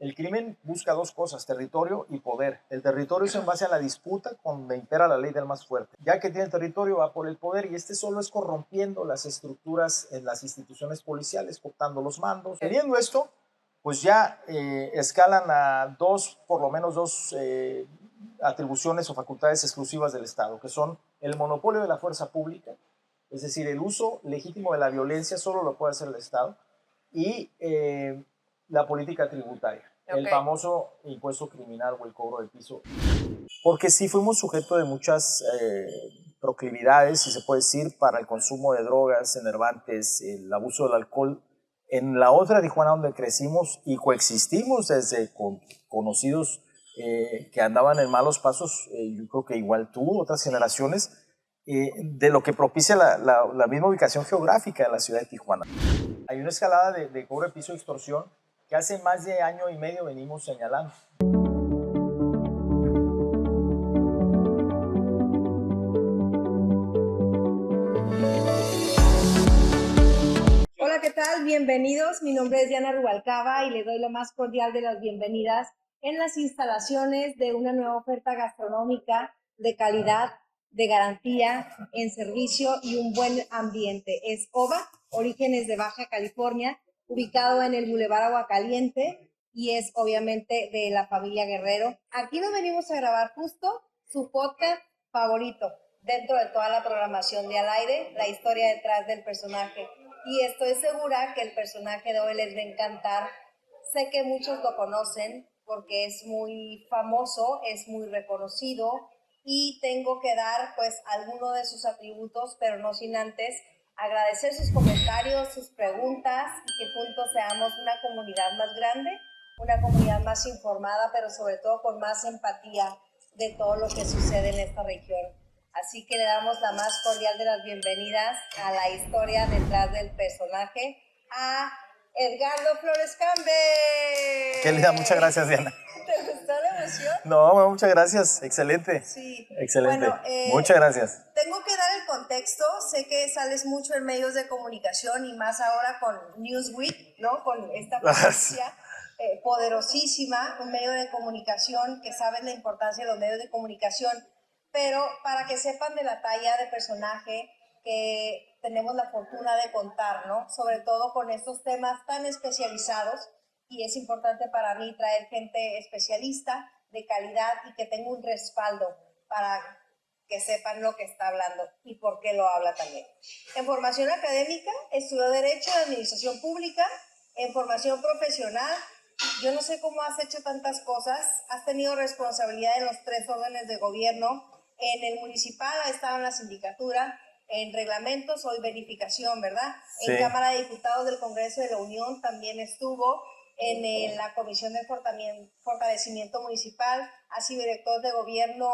El crimen busca dos cosas, territorio y poder. El territorio es en base a la disputa donde impera la ley del más fuerte. Ya que tiene territorio, va por el poder, y este solo es corrompiendo las estructuras en las instituciones policiales, cooptando los mandos. Teniendo esto, pues ya escalan a por lo menos dos atribuciones o facultades exclusivas del Estado, que son el monopolio de la fuerza pública, es decir, el uso legítimo de la violencia solo lo puede hacer el Estado, y la política tributaria, el famoso impuesto criminal o el cobro de piso. Porque sí fuimos sujeto de muchas proclividades, si se puede decir, para el consumo de drogas, enervantes, el abuso del alcohol. En la otra Tijuana donde crecimos y coexistimos desde con conocidos que andaban en malos pasos, yo creo que igual tú, otras generaciones, de lo que propicia la misma ubicación geográfica de la ciudad de Tijuana. Hay una escalada de cobro de piso y extorsión que hace más de año y medio venimos señalando. Hola, ¿qué tal? Bienvenidos. Mi nombre es Diana Rubalcaba y les doy la más cordial de las bienvenidas en las instalaciones de una nueva oferta gastronómica de calidad, de garantía, en servicio y un buen ambiente. Es OVA, Orígenes de Baja California, ubicado en el Boulevard Aguacaliente, y es obviamente de la familia Guerrero. Aquí nos venimos a grabar justo su podcast favorito dentro de toda la programación de Al Aire, la historia detrás del personaje. Y estoy segura que el personaje de hoy les va a encantar. Sé que muchos lo conocen porque es muy famoso, es muy reconocido, y tengo que dar pues algunos de sus atributos, pero no sin antes agradecer sus comentarios, sus preguntas, y que juntos seamos una comunidad más grande, una comunidad más informada, pero sobre todo con más empatía de todo lo que sucede en esta región. Así que le damos la más cordial de las bienvenidas a la historia detrás del personaje, a Edgardo Flores Campbell. Qué linda, muchas gracias, Diana. ¿Te gustó la emoción? No, bueno, muchas gracias, excelente. Sí. Excelente, Bueno, muchas gracias. Tengo que dar el contexto. Sé que sales mucho en medios de comunicación y más ahora con Newsweek, ¿no? Con esta presencia poderosísima, un medio de comunicación que sabe la importancia de los medios de comunicación. Pero para que sepan de la talla de personaje que tenemos la fortuna de contar, ¿no? Sobre todo con estos temas tan especializados, y es importante para mí traer gente especialista, de calidad, y que tenga un respaldo para que sepan lo que está hablando y por qué lo habla también. En formación académica, estudió Derecho de Administración Pública. En formación profesional, yo no sé cómo has hecho tantas cosas. Has tenido responsabilidad en los 3 órdenes de gobierno. En el municipal ha estado en la sindicatura, en reglamentos o en verificación, ¿verdad? Sí. En Cámara de Diputados del Congreso de la Unión también estuvo. En la Comisión de Fortalecimiento Municipal, ha sido director de gobierno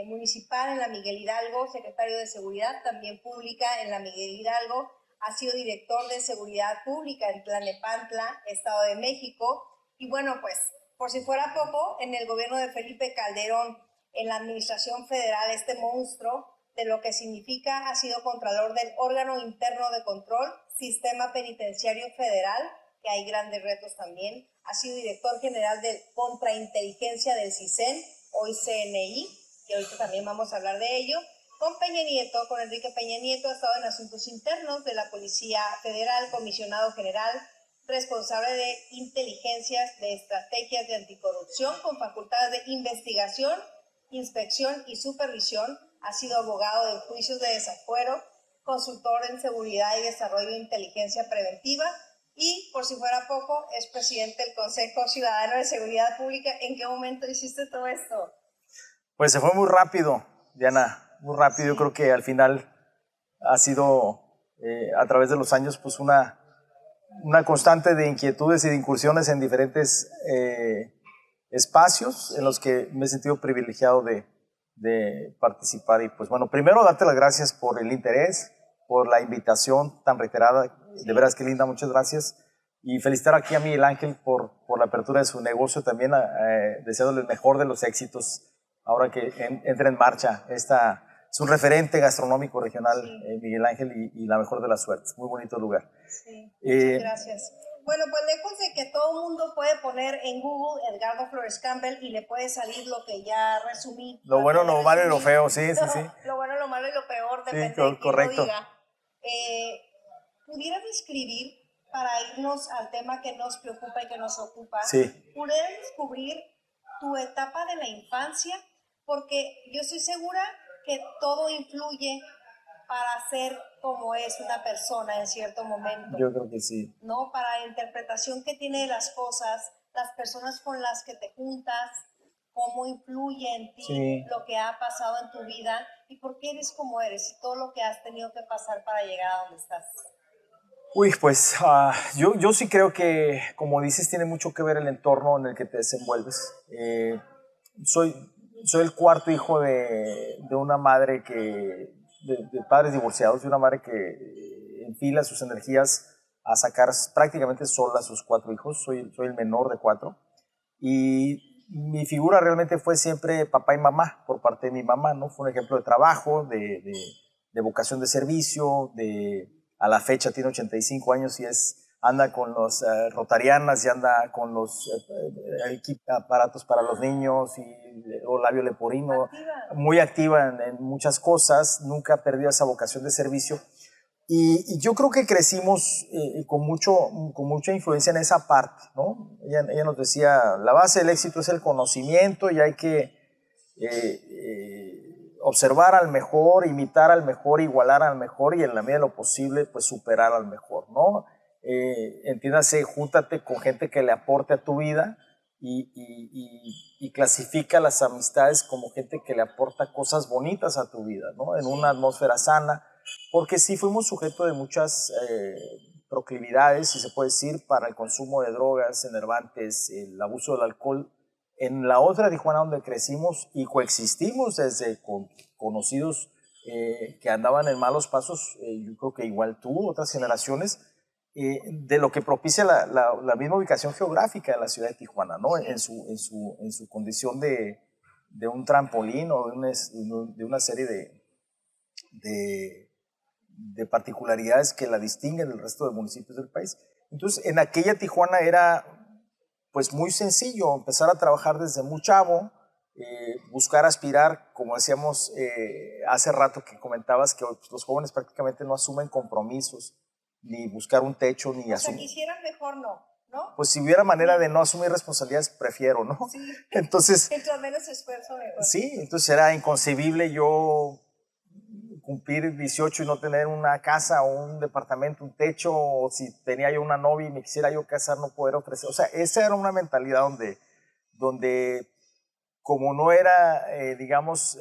municipal en la Miguel Hidalgo, secretario de Seguridad también pública en la Miguel Hidalgo, ha sido director de Seguridad Pública en Tlalnepantla, Estado de México, y bueno, pues, por si fuera poco, en el gobierno de Felipe Calderón, en la Administración Federal, este monstruo de lo que significa, ha sido contralor del órgano interno de control, Sistema Penitenciario Federal, que hay grandes retos también. Ha sido director general de Contrainteligencia del CISEN, hoy CNI, que ahorita también vamos a hablar de ello. Con Peña Nieto, con Enrique Peña Nieto, ha estado en asuntos internos de la Policía Federal, comisionado general, responsable de inteligencias, de estrategias de anticorrupción, con facultades de investigación, inspección y supervisión. Ha sido abogado de juicios de desafuero, consultor en seguridad y desarrollo de inteligencia preventiva, y, por si fuera poco, es presidente del Consejo Ciudadano de Seguridad Pública. ¿En qué momento hiciste todo esto? Pues se fue muy rápido, Diana, muy rápido. Sí. Yo creo que al final ha sido, a través de los años, pues una constante de inquietudes y de incursiones en diferentes espacios en los que me he sentido privilegiado de participar. Y pues bueno, primero darte las gracias por el interés, por la invitación tan reiterada. De veras que linda, muchas gracias. Y felicitar aquí a Miguel Ángel por la apertura de su negocio, también deseándole el mejor de los éxitos ahora que entre en marcha. Es un referente gastronómico regional, sí. Miguel Ángel, y la mejor de las suertes. Muy bonito lugar. Sí, muchas gracias. Bueno, pues lejos de que todo el mundo puede poner en Google Edgardo Flores Campbell y le puede salir lo que ya resumí. Lo bueno, lo malo y lo feo, sí. Lo bueno, lo malo y lo peor, Sí, depende de quién correcto. lo diga. ¿Pudieras describir, para irnos al tema que nos preocupa y que nos ocupa, sí. pudieras descubrir tu etapa de la infancia? Porque yo estoy segura que todo influye para ser como es una persona en cierto momento. Yo creo que sí. ¿No? Para la interpretación que tiene de las cosas, las personas con las que te juntas, cómo influye en ti sí. lo que ha pasado en tu vida y por qué eres como eres y todo lo que has tenido que pasar para llegar a donde estás. Uy, pues yo sí creo que, como dices, tiene mucho que ver el entorno en el que te desenvuelves. Soy el cuarto hijo de una madre de padres divorciados, de una madre que enfila sus energías a sacar prácticamente sola a sus 4 hijos. Soy el menor de 4. Y mi figura realmente fue siempre papá y mamá, por parte de mi mamá, ¿no? Fue un ejemplo de trabajo, de vocación de servicio, a la fecha tiene 85 años y anda con los rotarianas y anda con los aparatos para los niños o labio leporino, muy activa en muchas cosas, nunca perdió esa vocación de servicio. Y yo creo que crecimos con mucha influencia en esa parte, ¿no? Ella nos decía, la base del éxito es el conocimiento y hay que observar al mejor, imitar al mejor, igualar al mejor y en la medida de lo posible, pues superar al mejor, ¿no? Entiéndase, júntate con gente que le aporte a tu vida y clasifica las amistades como gente que le aporta cosas bonitas a tu vida, ¿no? En una atmósfera sana, porque sí fuimos sujetos de muchas proclividades, si se puede decir, para el consumo de drogas, enervantes, el abuso del alcohol. En la otra Tijuana donde crecimos y coexistimos desde con conocidos que andaban en malos pasos, yo creo que igual tú, otras generaciones, de lo que propicia la misma ubicación geográfica de la ciudad de Tijuana, ¿no? Sí. En su condición de un trampolín o de una serie de particularidades que la distinguen del resto de municipios del país. Entonces, en aquella Tijuana era pues muy sencillo empezar a trabajar desde muy chavo, buscar aspirar, como decíamos hace rato que comentabas, que pues, los jóvenes prácticamente no asumen compromisos, ni buscar un techo, ni asumir. O sea, quisieran mejor no. Pues si hubiera manera de no asumir responsabilidades, prefiero, ¿no? Sí. Entonces, mientras menos esfuerzo, mejor. Sí, entonces era inconcebible yo cumplir 18 y no tener una casa o un departamento, un techo, o si tenía yo una novia y me quisiera yo casar, no poder ofrecer. O sea, esa era una mentalidad donde como no era, digamos,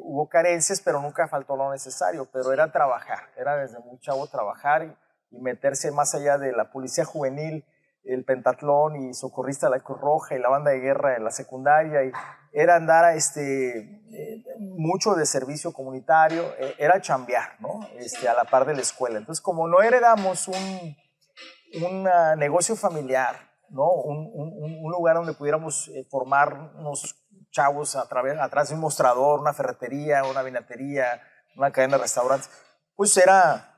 hubo carencias, pero nunca faltó lo necesario, pero era trabajar, era desde muy chavo trabajar y meterse más allá de la policía juvenil, el pentatlón y socorrista de la Cruz Roja y la banda de guerra en la secundaria, y era andar a mucho de servicio comunitario, era chambear, ¿no? A la par de la escuela. Entonces, como no heredamos un negocio familiar, ¿no? Un lugar donde pudiéramos formar unos chavos atrás de un mostrador, una ferretería, una vinatería, una cadena de restaurantes, pues era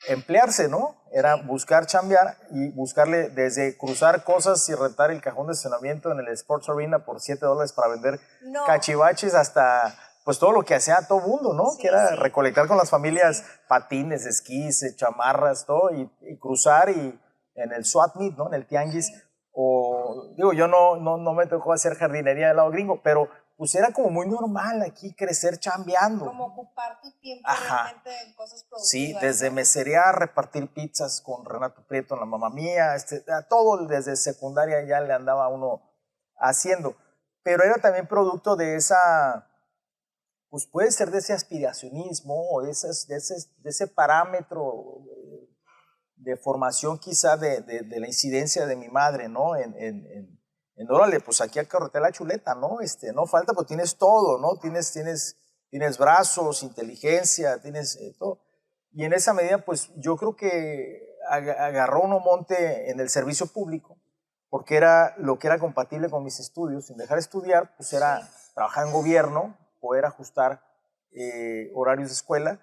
emplearse, ¿no? Era buscar chambear y buscarle desde cruzar cosas y rentar el cajón de estacionamiento en el Sports Arena por $7 para vender cachivaches hasta pues todo lo que hacía todo mundo, ¿no? Sí, que era recolectar con las familias patines, esquís, chamarras, todo y cruzar y en el swap meet, ¿no? En el tianguis. O digo, yo no me tocó hacer jardinería del lado gringo, pero pues era como muy normal aquí crecer chambeando. Como ocupar tu tiempo realmente en cosas productivas. Sí, desde mesería, repartir pizzas con Renato Prieto en La Mamma Mía, todo desde secundaria ya le andaba uno haciendo. Pero era también producto de esa, pues puede ser de ese aspiracionismo o de ese parámetro de formación quizá de la incidencia de mi madre, ¿no? Órale, pues aquí acarreté la chuleta, ¿no? No falta, pues tienes todo, ¿no? Tienes brazos, inteligencia, tienes todo. Y en esa medida, pues yo creo que agarró uno monte en el servicio público, porque era lo que era compatible con mis estudios. Sin dejar de estudiar, pues era trabajar en gobierno, poder ajustar horarios de escuela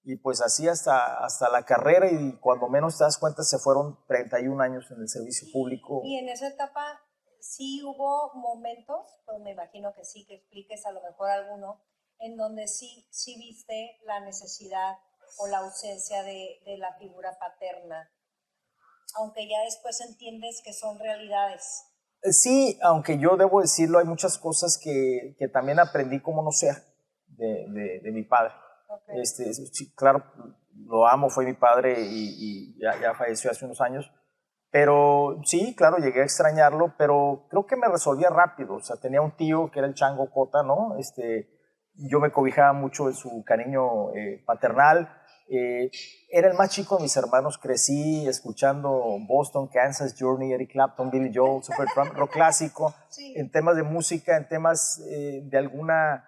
y pues así hasta la carrera, y cuando menos te das cuenta se fueron 31 años en el servicio público. Y en esa etapa sí hubo momentos, pues me imagino que sí, que expliques a lo mejor alguno, en donde sí viste la necesidad o la ausencia de la figura paterna, aunque ya después entiendes que son realidades. Sí, aunque yo debo decirlo, hay muchas cosas que también aprendí como no sea de mi padre. Okay. Sí, claro, lo amo, fue mi padre y ya falleció hace unos años, pero sí, claro, llegué a extrañarlo, pero creo que me resolvía rápido. O sea, tenía un tío que era el Chango Cota, ¿no? Yo me cobijaba mucho de su cariño paternal. Era el más chico de mis hermanos, crecí escuchando Boston, Kansas, Journey, Eric Clapton, Billy Joel, Supertramp, rock clásico, Sí. en temas de música, en temas de alguna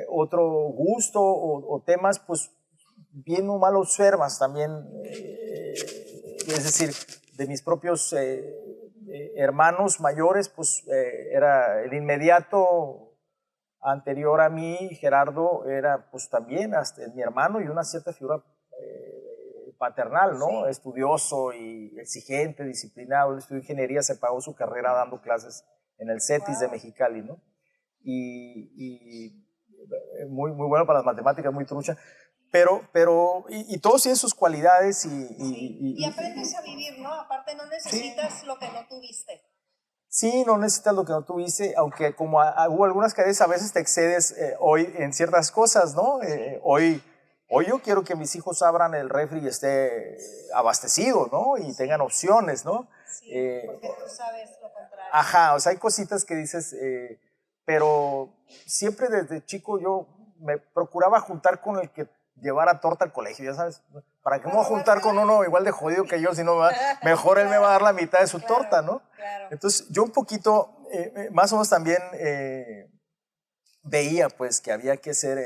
otro gusto o temas, pues bien o mal observas también, es decir, de mis propios hermanos mayores, pues era el inmediato anterior a mí, Gerardo, era pues también hasta mi hermano y una cierta figura paternal, ¿no? Sí. Estudioso y exigente, disciplinado. Él estudió ingeniería, se pagó su carrera dando clases en el CETIS de Mexicali, ¿no? Y muy, muy bueno para las matemáticas, muy trucha. Y todos tienen sus cualidades y aprendes a vivir, ¿no? Aparte no necesitas lo que no tuviste. Sí, no necesitas lo que no tuviste, aunque como hubo algunas caídas, a veces te excedes hoy en ciertas cosas, ¿no? Hoy yo quiero que mis hijos abran el refri y esté abastecido, ¿no? Y tengan opciones, ¿no? Sí, porque tú sabes lo contrario. Ajá, o sea, hay cositas que dices, pero siempre desde chico yo me procuraba juntar con el que llevara torta al colegio, ya sabes. ¿Para qué me voy a juntar con uno igual de jodido que yo? Si no, mejor él me va a dar la mitad de su torta, ¿no? Claro. Entonces, yo un poquito, más o menos también veía, pues, que había que ser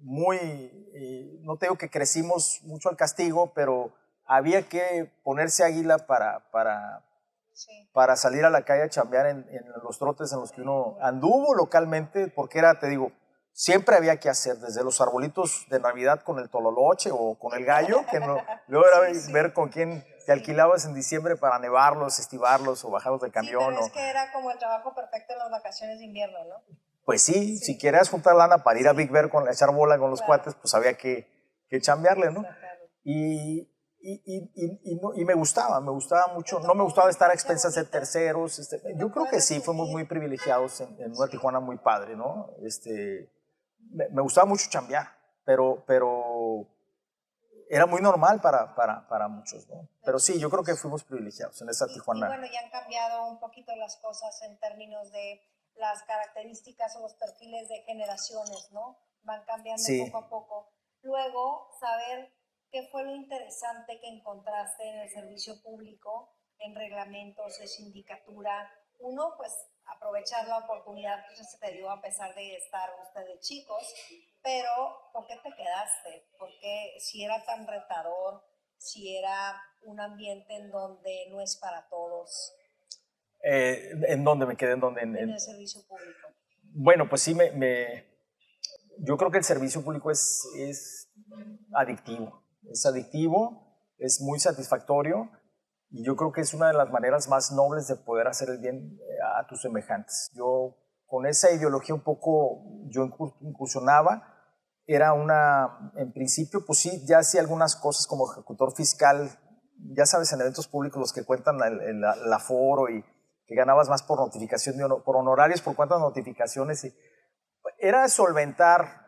no te digo que crecimos mucho al castigo, pero había que ponerse águila para salir a la calle a chambear en los trotes en los que uno anduvo localmente, porque era, te digo, siempre había que hacer, desde los arbolitos de Navidad con el tololoche o con el gallo, que no, luego era ver con quién te alquilabas en diciembre para nevarlos, estivarlos o bajarlos del camión. Sí, pero es que era como el trabajo perfecto en las vacaciones de invierno, ¿no? Pues sí, si querías juntar lana para ir a Big Bear a echar bola con los cuates, pues había que chambearle, ¿no? Y me gustaba mucho. No me gustaba estar a expensas de terceros. Yo creo que sí, fuimos muy privilegiados en una Tijuana muy padre, ¿no? Me gustaba mucho chambear, pero era muy normal para muchos, ¿no? Pero sí, yo creo que fuimos privilegiados en esa Tijuana. Y bueno, ya han cambiado un poquito las cosas en términos de las características o los perfiles de generaciones, ¿no? Van cambiando poco a poco. Luego, saber qué fue lo interesante que encontraste en el servicio público, en reglamentos de sindicatura. Uno, pues, aprovechar la oportunidad que se te dio a pesar de estar ustedes chicos, pero ¿por qué te quedaste? Porque si era tan retador, si era un ambiente en donde no es para todos. ¿En dónde me quedé? En el servicio público. Bueno, pues sí, yo creo que el servicio público es adictivo. Es adictivo, es muy satisfactorio y yo creo que es una de las maneras más nobles de poder hacer el bien a tus semejantes. Yo con esa ideología un poco, yo incursionaba. Era en principio, pues sí, ya hacía algunas cosas como ejecutor fiscal, ya sabes, en eventos públicos los que cuentan el aforo y que ganabas más por notificación, por honorarios, por cuántas notificaciones. Era solventar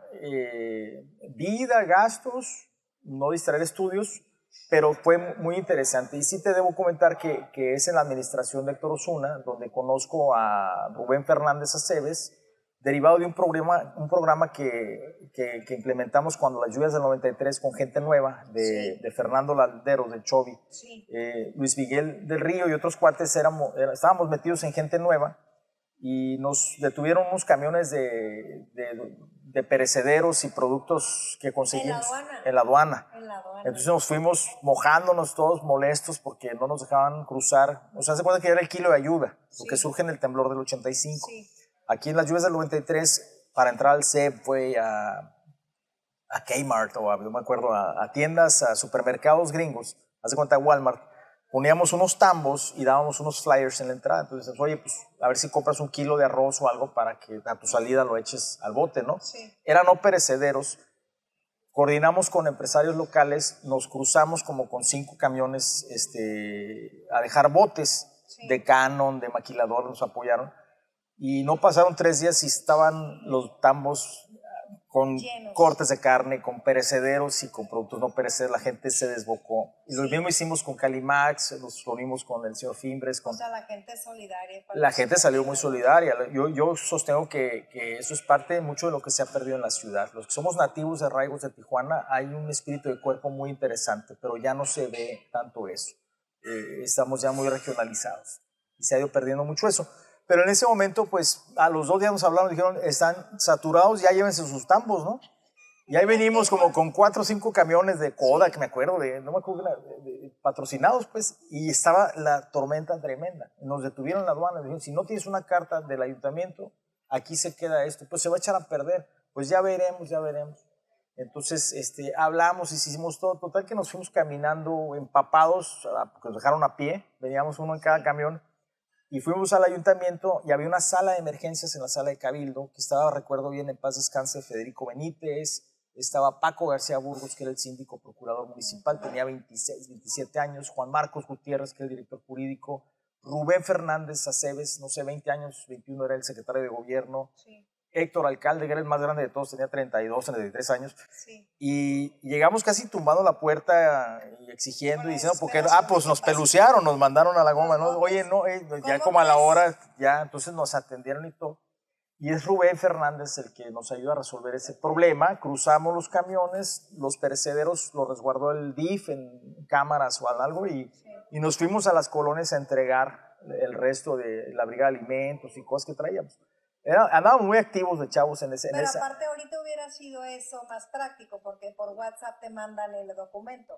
vida, gastos, no distraer estudios, pero fue muy interesante. Y sí te debo comentar que es en la administración de Héctor Osuna, donde conozco a Rubén Fernández Aceves, derivado de un programa que implementamos cuando las lluvias del 93 con gente nueva, de Fernando Landeros, de Chovi, Luis Miguel del Río y otros cuates, estábamos metidos en gente nueva y nos detuvieron unos camiones de perecederos y productos que conseguimos en la aduana. Entonces nos fuimos mojándonos todos molestos porque no nos dejaban cruzar. O sea, se cuenta que era el kilo de ayuda, lo que surge en el temblor del 85. Aquí en las lluvias del 93, para entrar al CEP, a a Kmart o no me acuerdo, a tiendas, a supermercados gringos, haz de cuenta Walmart, poníamos unos tambos y dábamos unos flyers en la entrada. Entonces, oye, pues a ver si compras 1 kilo de arroz o algo para que a tu salida lo eches al bote, ¿no? Sí. Eran no perecederos. Coordinamos con empresarios locales, nos cruzamos como con 5 camiones a dejar botes de Canon, de Maquilador, nos apoyaron. Y no pasaron 3 días y estaban los tambos con llenos, cortes de carne, con perecederos y con productos no perecederos. La gente se desbocó. Y lo mismo hicimos con Calimax, nos reunimos con el señor Fimbres. O sea, la gente es solidaria. La gente salió muy solidaria. Yo sostengo que eso es parte de mucho de lo que se ha perdido en la ciudad. Los que somos nativos de arraigos de Tijuana, hay un espíritu de cuerpo muy interesante, pero ya no se ve tanto eso. Estamos ya muy regionalizados y se ha ido perdiendo mucho eso. Pero en ese momento, pues, a los 2 días nos hablaron, dijeron, están saturados, ya llévense sus tambos, ¿no? Y ahí venimos como con 4 o 5 camiones de Kodak, me acuerdo, no me acuerdo, patrocinados, pues, y estaba la tormenta tremenda. Nos detuvieron en la aduana, dijeron, si no tienes una carta del ayuntamiento, aquí se queda esto, pues se va a echar a perder. Pues ya veremos, ya veremos. Entonces, hablamos, hicimos todo, total que nos fuimos caminando empapados, porque nos dejaron a pie, veníamos uno en cada camión, y fuimos al ayuntamiento y había una sala de emergencias en la sala de Cabildo, que estaba, recuerdo bien, en paz descanse, Federico Benítez, estaba Paco García Burgos, que era el síndico procurador municipal, tenía 26, 27 años, Juan Marcos Gutiérrez, que era el director jurídico, Rubén Fernández Aceves, no sé, 20 años, 21 era el secretario de gobierno, sí. Héctor Alcalde, que era el más grande de todos, tenía 32, 33 años, sí. Y llegamos casi tumbando la puerta y exigiendo, bueno, y diciendo, porque, pues nos pelucearon, nos mandaron a la goma, ¿no? Oye, no, ya como a la hora, ya, entonces nos atendieron y todo. Y es Rubén Fernández el que nos ayuda a resolver ese problema. Cruzamos los camiones, los perecederos los resguardó el DIF en cámaras o algo y nos fuimos a las colonias a entregar el resto de la brigada de alimentos y cosas que traíamos. Andábamos muy activos de chavos en ese. Pero aparte ahorita hubiera sido eso más práctico porque por WhatsApp te mandan el documento.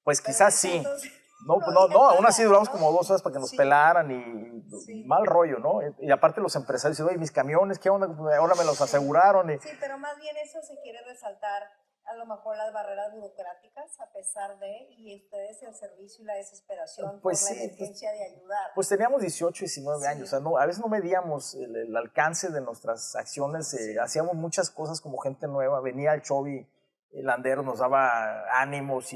Pues quizás sí. Entonces, no, aún así duramos como 2 horas para que nos pelaran y mal rollo, ¿no? Y aparte los empresarios dicen, oye, mis camiones, ¿qué onda? Ahora me los aseguraron. Sí, pero más bien eso se quiere resaltar, a lo mejor las barreras burocráticas, a pesar de, y ustedes el servicio y la desesperación pues por la emergencia de ayudar. Pues teníamos 18, 19 años, o sea, a veces no medíamos el alcance de nuestras acciones, hacíamos muchas cosas como gente nueva, venía el Chovy, el Landero nos daba ánimos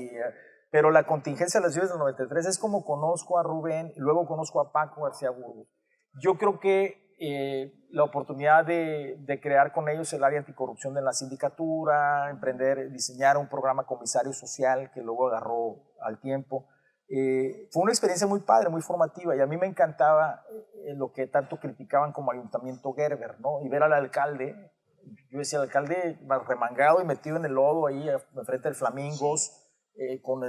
pero la contingencia de las lluvias del 93 es como conozco a Rubén y luego conozco a Paco García Burgos. Yo creo que la oportunidad de crear con ellos el área anticorrupción de la sindicatura, emprender, diseñar un programa comisario social que luego agarró al tiempo, fue una experiencia muy padre, muy formativa y a mí me encantaba lo que tanto criticaban como Ayuntamiento Gerber, ¿no? Y ver al alcalde, yo decía, el alcalde remangado y metido en el lodo ahí enfrente del Flamingos, con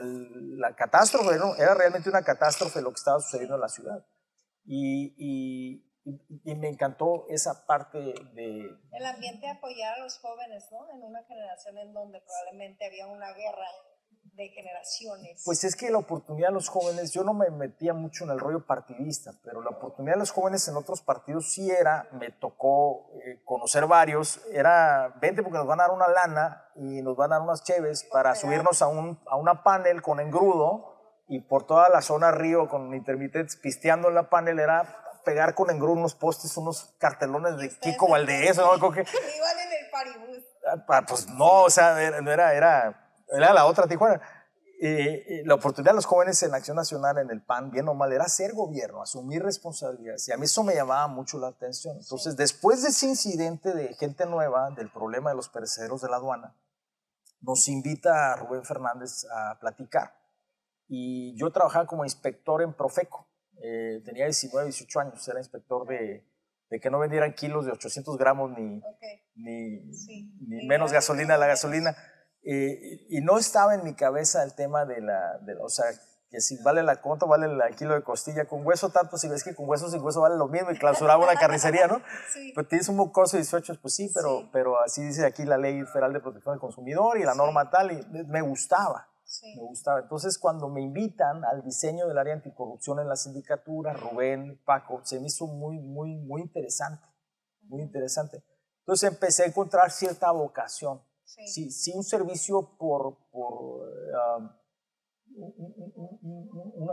la catástrofe, ¿no? Era realmente una catástrofe lo que estaba sucediendo en la ciudad. Y me encantó esa parte de... El ambiente de apoyar a los jóvenes, ¿no? En una generación en donde probablemente había una guerra de generaciones. Pues es que la oportunidad de los jóvenes, yo no me metía mucho en el rollo partidista, pero la oportunidad de los jóvenes en otros partidos sí era, me tocó conocer varios, era, vente porque nos van a dar una lana y nos van a dar unas cheves para subirnos a una panel con engrudo y por toda la zona río con intermitentes pisteando en la panel era pegar con engrudo unos postes, unos cartelones de Kiko Valdés, ¿no? Igual en el paribus. Pues no, o sea, era la otra Tijuana. La oportunidad de los jóvenes en Acción Nacional, en el PAN, bien o mal, era ser gobierno, asumir responsabilidades. Y a mí eso me llamaba mucho la atención. Entonces, después de ese incidente de gente nueva, del problema de los perecederos de la aduana, nos invita a Rubén Fernández a platicar. Y yo trabajaba como inspector en Profeco. Tenía 19, 18 años, era inspector de que no vendieran kilos de 800 gramos ni menos gasolina. La gasolina. Y no estaba en mi cabeza el tema o sea, que si vale la conta, vale el kilo de costilla con hueso tanto, si ves que con hueso sin hueso vale lo mismo y clausuraba una carnicería, ¿no? Sí. Pues tienes un mocoso de 18, pues sí, pero así dice aquí la Ley Federal de Protección del Consumidor y la norma tal, y me gustaba. Sí. Me gustaba. Entonces, cuando me invitan al diseño del área anticorrupción en la sindicatura, Rubén, Paco, se me hizo muy, muy, muy interesante, muy interesante. Entonces empecé a encontrar cierta vocación. Sí. Sí, sí, un servicio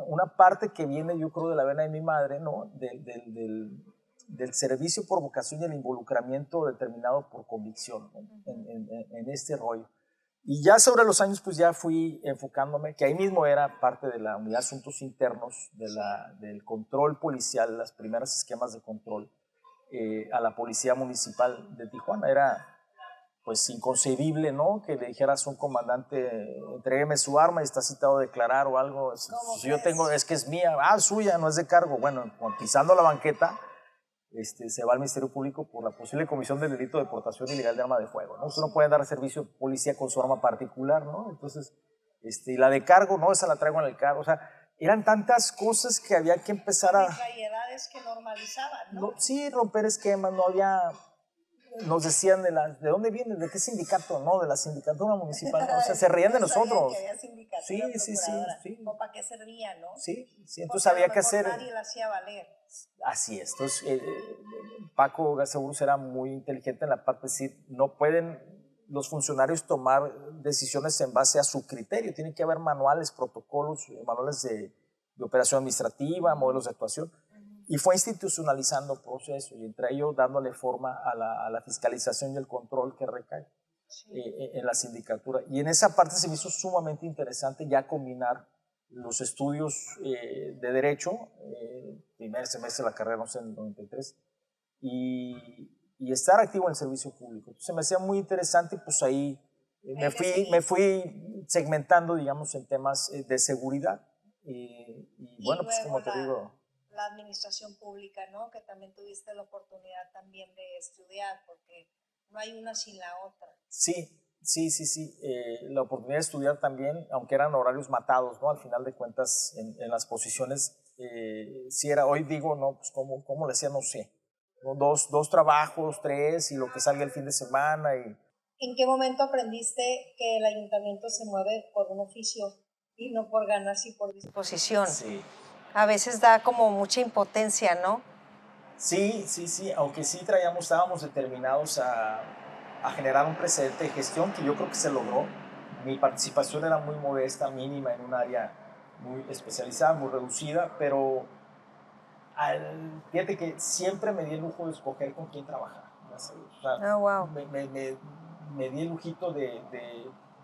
una parte que viene, yo creo, de la vena de mi madre, ¿no? Del servicio por vocación y el involucramiento determinado por convicción, ¿no? En este rollo. Y ya sobre los años, pues ya fui enfocándome, que ahí mismo era parte de la unidad de asuntos internos, del control policial, las primeras esquemas de control a la policía municipal de Tijuana. Era pues inconcebible, ¿no? Que le dijeras a un comandante, entrégueme su arma y está citado a declarar o algo. Si yo tengo, es que es mía, suya, no es de cargo. Bueno, pisando la banqueta, se va al Ministerio Público por la posible comisión del delito de portación ilegal de arma de fuego, ¿no? Usted no puede dar servicio de policía con su arma particular, ¿no? Entonces, y la de cargo, no, esa la traigo en el cargo. O sea, eran tantas cosas que había que empezar a... Arbitrariedades que normalizaban, ¿no? Sí, romper esquemas, no había... Nos decían de dónde vienen, de qué sindicato, no, de la sindicatura municipal, ¿no? O sea, se reían de nosotros. Que había sindicatura, sí. ¿O para qué servía, no? Sí, entonces porque había que hacer... Nadie la hacía valer. Así es, entonces Paco Gaseburus era muy inteligente en la parte de decir, no pueden los funcionarios tomar decisiones en base a su criterio, tiene que haber manuales, protocolos, manuales de operación administrativa, modelos de actuación, y fue institucionalizando procesos, y entre ellos dándole forma a la fiscalización y el control que recae en la sindicatura. Y en esa parte se me hizo sumamente interesante ya combinar los estudios de Derecho, primer semestre de la carrera, no sé, en el 93, y estar activo en el servicio público. Entonces me hacía muy interesante, pues ahí me fui segmentando, digamos, en temas de seguridad. Y bueno, pues como te digo... La administración pública, ¿no? Que también tuviste la oportunidad también de estudiar, porque no hay una sin la otra. Sí. La oportunidad de estudiar también, aunque eran horarios matados, ¿no? Al final de cuentas, en las posiciones, si era, hoy digo, no, pues cómo le hacía, no sé. ¿No? Dos trabajos, tres, y lo que salga el fin de semana. ¿En qué momento aprendiste que el ayuntamiento se mueve por un oficio y no por ganas y por disposición? Sí. A veces da como mucha impotencia, ¿no? Sí, aunque sí estábamos determinados a generar un precedente de gestión que yo creo que se logró. Mi participación era muy modesta, mínima, en un área muy especializada, muy reducida, pero fíjate que siempre me di el lujo de escoger con quién trabajar. O sea, wow. me di el lujito de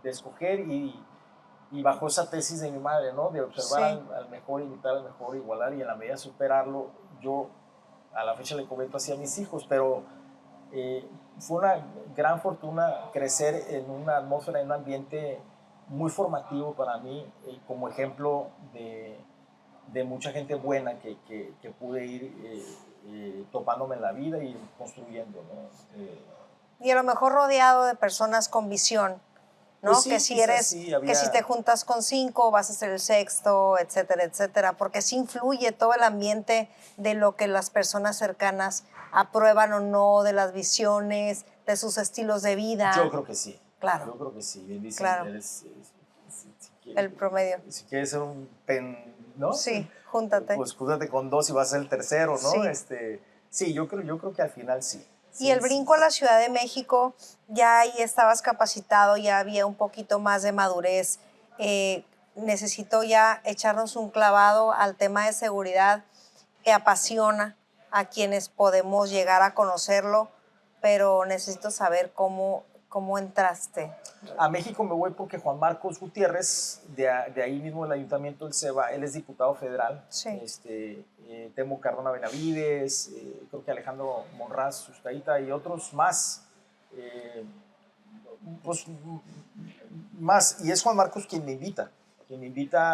escoger y bajo esa tesis de mi madre, ¿no? De observar al mejor, imitar al mejor, igualar, y en la medida de superarlo, yo a la fecha le comento así a mis hijos, pero fue una gran fortuna crecer en una atmósfera, en un ambiente muy formativo para mí, como ejemplo de mucha gente buena que pude ir topándome en la vida y construyendo, ¿no? Y a lo mejor rodeado de personas con visión, ¿no? Pues sí, que si que si te juntas con 5 vas a ser el sexto, etcétera, etcétera, porque sí influye todo el ambiente de lo que las personas cercanas aprueban o no, de las visiones, de sus estilos de vida. Yo creo que sí. Claro. Yo creo que sí. Bien dicen, claro. El promedio. Si quieres ser ¿no? Sí, júntate. Pues júntate con 2 y vas a ser el tercero, ¿no? Sí, sí, yo creo que al final sí. Y el brinco a la Ciudad de México, ya ahí estabas capacitado, ya había un poquito más de madurez. Necesito ya echarnos un clavado al tema de seguridad que apasiona a quienes podemos llegar a conocerlo, pero necesito saber cómo entraste. A México me voy porque Juan Marcos Gutiérrez, de ahí mismo del Ayuntamiento del Ceba, él es diputado federal. Sí. Temo Cardona Benavides, creo que Alejandro Monraz Sustaita y otros más. Pues más, y es Juan Marcos quien me invita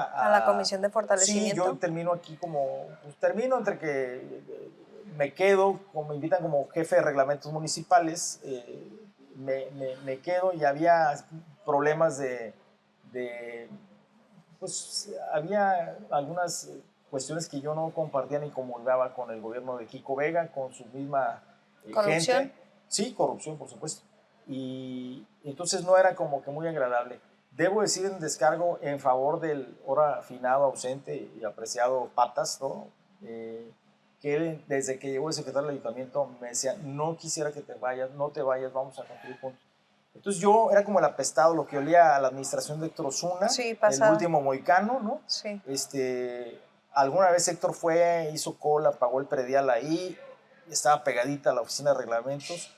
a la Comisión de Fortalecimiento. Sí, yo termino aquí termino entre que me quedo, me invitan como jefe de reglamentos municipales, me quedo, y había problemas pues había algunas cuestiones que yo no compartía ni comulgaba con el gobierno de Kiko Vega, con su misma ¿Corrupción? gente. Sí, corrupción, por supuesto. Y entonces no era como que muy agradable. Debo decir en descargo en favor del ahora afinado, ausente y apreciado Patas, ¿no? Que él, desde que llegó el secretario del ayuntamiento, me decía, no quisiera que te vayas, no te vayas, vamos a construir juntos. Entonces yo era como el apestado, lo que olía a la administración de Héctor Osuna, Sí, el último mohicano, ¿no? Sí. Alguna vez Héctor fue, hizo cola, pagó el predial ahí, estaba pegadita a la oficina de reglamentos,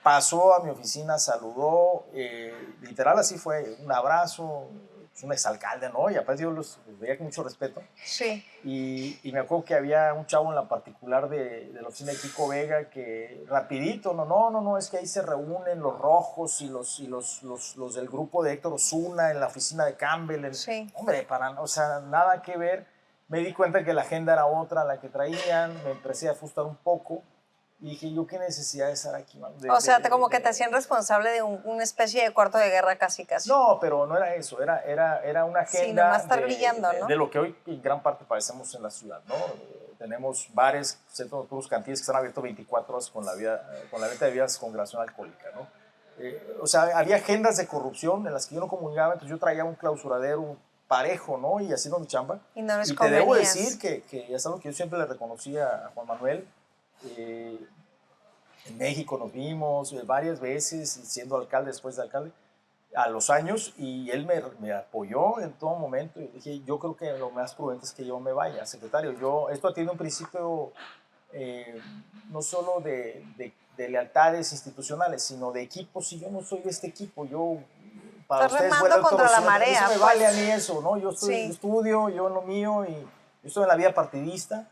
pasó a mi oficina, saludó, literal así fue, un abrazo, es un exalcalde, ¿no? Y aparte yo los veía con mucho respeto. Sí. Y me acuerdo que había un chavo en la particular de la oficina de Kiko Vega que rapidito, no, es que ahí se reúnen los rojos y los del grupo de Héctor Osuna en la oficina de Campbell. Sí. Hombre, o sea, nada que ver. Me di cuenta que la agenda era otra, la que traían, me empecé a frustrar un poco. Y dije, ¿yo qué necesidad de estar aquí? O sea, como que te hacían responsable de una especie de cuarto de guerra casi. No, pero no era eso, era una agenda sí, nomás estar brillando, ¿no? de lo que hoy en gran parte padecemos en la ciudad, ¿no? Tenemos bares, centros nocturnos, cantinas que están abiertos 24 horas con la venta de bebidas con graduación alcohólica, ¿no? O sea, había agendas de corrupción en las que yo no comulgaba, entonces yo traía un clausuradero parejo, ¿no? Y haciendo mi chamba. Y no les y te debo decir que es algo que yo siempre le reconocía a Juan Manuel. En México nos vimos varias veces, siendo alcalde, después de alcalde, a los años, y él me apoyó en todo momento. Y dije, yo creo que lo más prudente es que yo me vaya, secretario. Esto tiene un principio no solo de lealtades institucionales, sino de equipos. Y yo no soy de este equipo, para estás ustedes remando contra la marea. Eso me vale a mí eso, ¿no? Yo estudio, yo en lo mío, y yo estoy en la vida partidista,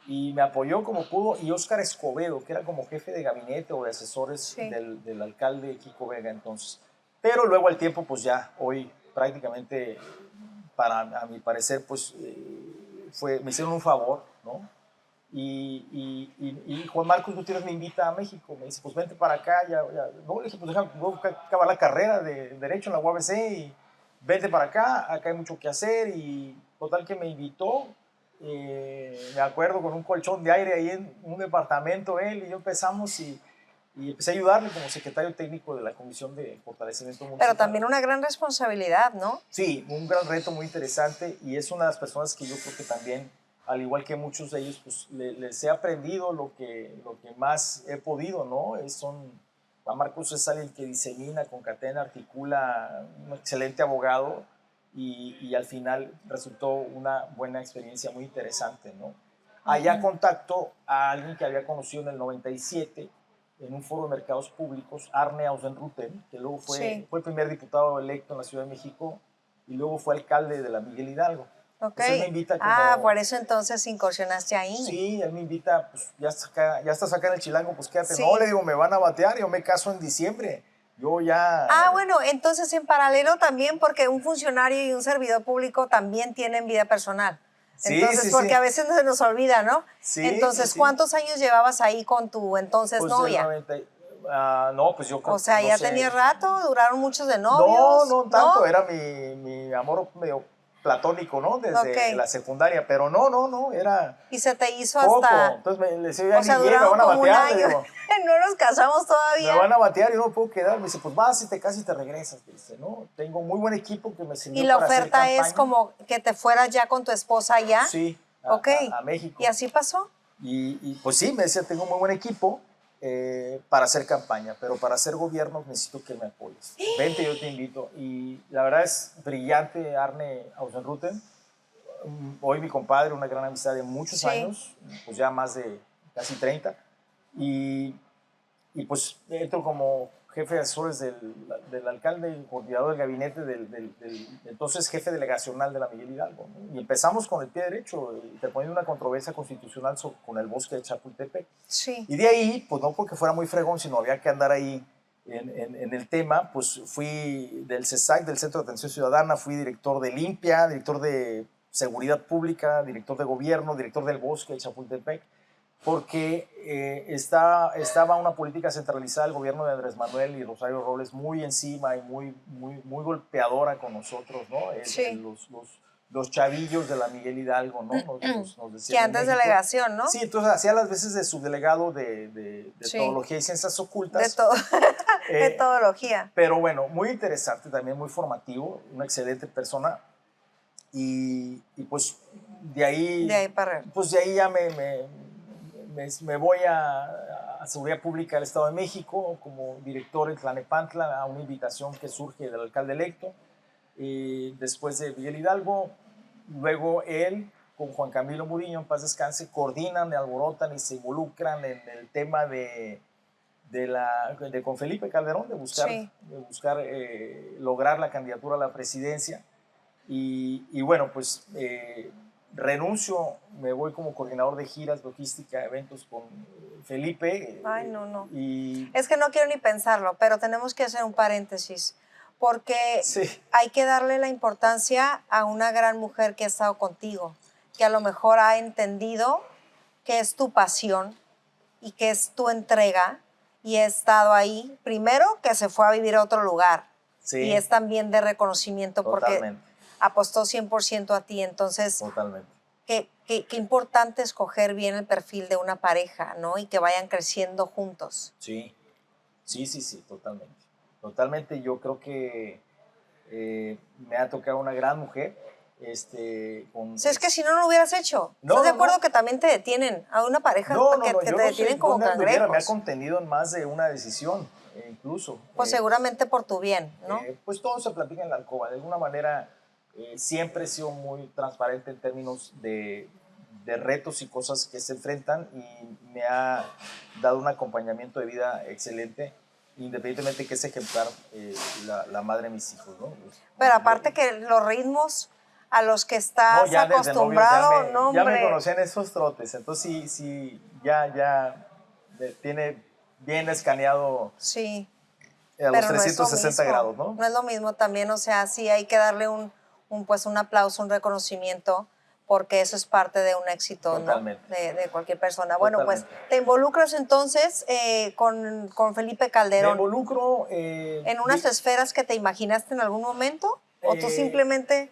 y me apoyó como pudo. Y Óscar Escobedo, que era como jefe de gabinete o de asesores del alcalde Kiko Vega entonces. Pero luego al tiempo, pues ya, hoy prácticamente, a mi parecer, pues me hicieron un favor, ¿no? Y Juan Marcos Gutiérrez me invita a México, me dice, pues vente para acá, no, le dije, pues voy a acabar la carrera de Derecho en la UABC y vente para acá hay mucho que hacer. Y total que me invitó, me acuerdo, con un colchón de aire ahí en un departamento él y yo empezamos y empecé a ayudarle como secretario técnico de la Comisión de Fortalecimiento Municipal. Pero también una gran responsabilidad, ¿no? Sí, un gran reto muy interesante, y es una de las personas que yo creo que también, al igual que muchos de ellos, pues les he aprendido lo que más he podido, ¿no? Juan Marcos es alguien que disemina, concatena, articula, un excelente abogado, y al final resultó una buena experiencia muy interesante, ¿no? Allá contacto a alguien que había conocido en el 97 en un foro de mercados públicos, Arne Ausenruten, que luego fue el primer diputado electo en la Ciudad de México y luego fue alcalde de la Miguel Hidalgo. Ok. Me invita por eso entonces incursionaste ahí. Sí, él me invita, pues ya estás acá en el Chilango, pues quédate. Sí. No, le digo, me van a batear, yo me caso en diciembre. Yo ya... bueno, entonces en paralelo también, porque un funcionario y un servidor público también tienen vida personal. Entonces, porque a veces se nos olvida, ¿no? Sí. Entonces, ¿cuántos años llevabas ahí con tu entonces novia? No, pues yo creo. O sea, ya tenía rato, duraron muchos de novios. No tanto, era mi amor medio platónico, ¿no? Desde la secundaria, pero no, era... Y se te hizo poco. Hasta... Entonces me decía, o sea, me van a batear. Digo, no nos casamos todavía. Me van a batear y no me puedo quedar. Me dice, pues vas y te casas y te regresas. Dice, ¿no? Tengo muy buen equipo que me sirvió. ¿Y la oferta es como que te fueras ya con tu esposa allá? Sí, a México. ¿Y así pasó? Y pues sí, me decía, tengo muy buen equipo para hacer campaña, pero para hacer gobierno necesito que me apoyes. Vente, yo te invito. Y la verdad es brillante Arne Ausenruten. Hoy mi compadre, una gran amistad de muchos años, pues ya más de casi 30. Y pues entro como jefe de asesores del alcalde y coordinador del gabinete del entonces jefe delegacional de la Miguel Hidalgo, ¿no? Y empezamos con el pie derecho, interponiendo una controversia constitucional con el bosque de Chapultepec. Sí. Y de ahí, pues no porque fuera muy fregón, sino había que andar ahí en el tema, pues fui del CESAC, del Centro de Atención Ciudadana, fui director de Limpia, director de Seguridad Pública, director de Gobierno, director del bosque de Chapultepec, porque estaba una política centralizada del gobierno de Andrés Manuel y Rosario Robles muy encima y muy golpeadora con nosotros, ¿no? Los chavillos de la Miguel Hidalgo, ¿no? Nos decían que antes delegación, ¿no? Sí, entonces hacía las veces de subdelegado de Etología y Ciencias Ocultas. De Etología. Pero bueno, muy interesante, también muy formativo, una excelente persona. Y pues de ahí para pues de ahí ya me voy a Seguridad Pública del Estado de México como director en Tlalnepantla a una invitación que surge del alcalde electo. Después de Miguel Hidalgo, luego él con Juan Camilo Murillo, en paz descanse, coordinan, alborotan y se involucran en el tema con Felipe Calderón, de buscar lograr la candidatura a la presidencia. Y bueno, pues renuncio, me voy como coordinador de giras, logística, eventos con Felipe. Ay, no. Y es que no quiero ni pensarlo, pero tenemos que hacer un paréntesis, porque sí, hay que darle la importancia a una gran mujer que ha estado contigo, que a lo mejor ha entendido que es tu pasión y que es tu entrega, y ha estado ahí, primero que se fue a vivir a otro lugar, sí, y es también de reconocimiento totalmente, porque apostó 100% a ti. Entonces, totalmente. qué importante escoger bien el perfil de una pareja, ¿no? Y que vayan creciendo juntos. Sí, totalmente. Totalmente, yo creo que me ha tocado una gran mujer. O sea, es que si no, no lo hubieras hecho. No, ¿Estás de no, acuerdo no. que también te detienen? A una pareja que yo te no sé detienen como dónde anduviera, me ha cangrejos. contenido en más de una decisión, incluso. Pues seguramente por tu bien, ¿no? Pues todo se platica en la alcoba. De alguna manera, siempre he sido muy transparente en términos de retos y cosas que se enfrentan, y me ha dado un acompañamiento de vida excelente, independientemente que es ejemplar la madre de mis hijos, ¿no? Pero aparte que los ritmos a los que estás ya desde novios acostumbrado, ya me conocían esos trotes, entonces sí, ya tiene bien escaneado sí, a los pero 360 grados, ¿no? No es lo mismo también, o sea, sí hay que darle un aplauso, un reconocimiento, porque eso es parte de un éxito, Totalmente. ¿no? De cualquier persona. Totalmente. Bueno, pues te involucras entonces con Felipe Calderón. Me involucro ¿En unas esferas que te imaginaste en algún momento? ¿O tú simplemente...?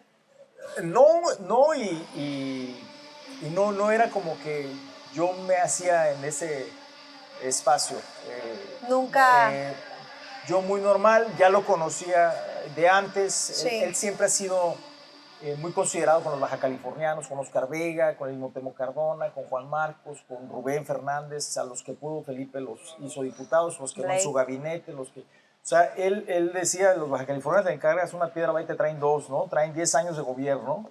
No, y no era como que yo me hacía en ese espacio. Nunca... Yo muy normal, ya lo conocía de antes. Sí. Él siempre ha sido muy considerado con los bajacalifornianos, con Oscar Vega, con el mismo Temo Cardona, con Juan Marcos, con Rubén Fernández, a los que pudo Felipe los hizo diputados, los que no en su gabinete, los que... O sea, él decía, los bajacalifornianos te encargas una piedra, va y te traen dos, ¿no? Traen 10 años de gobierno,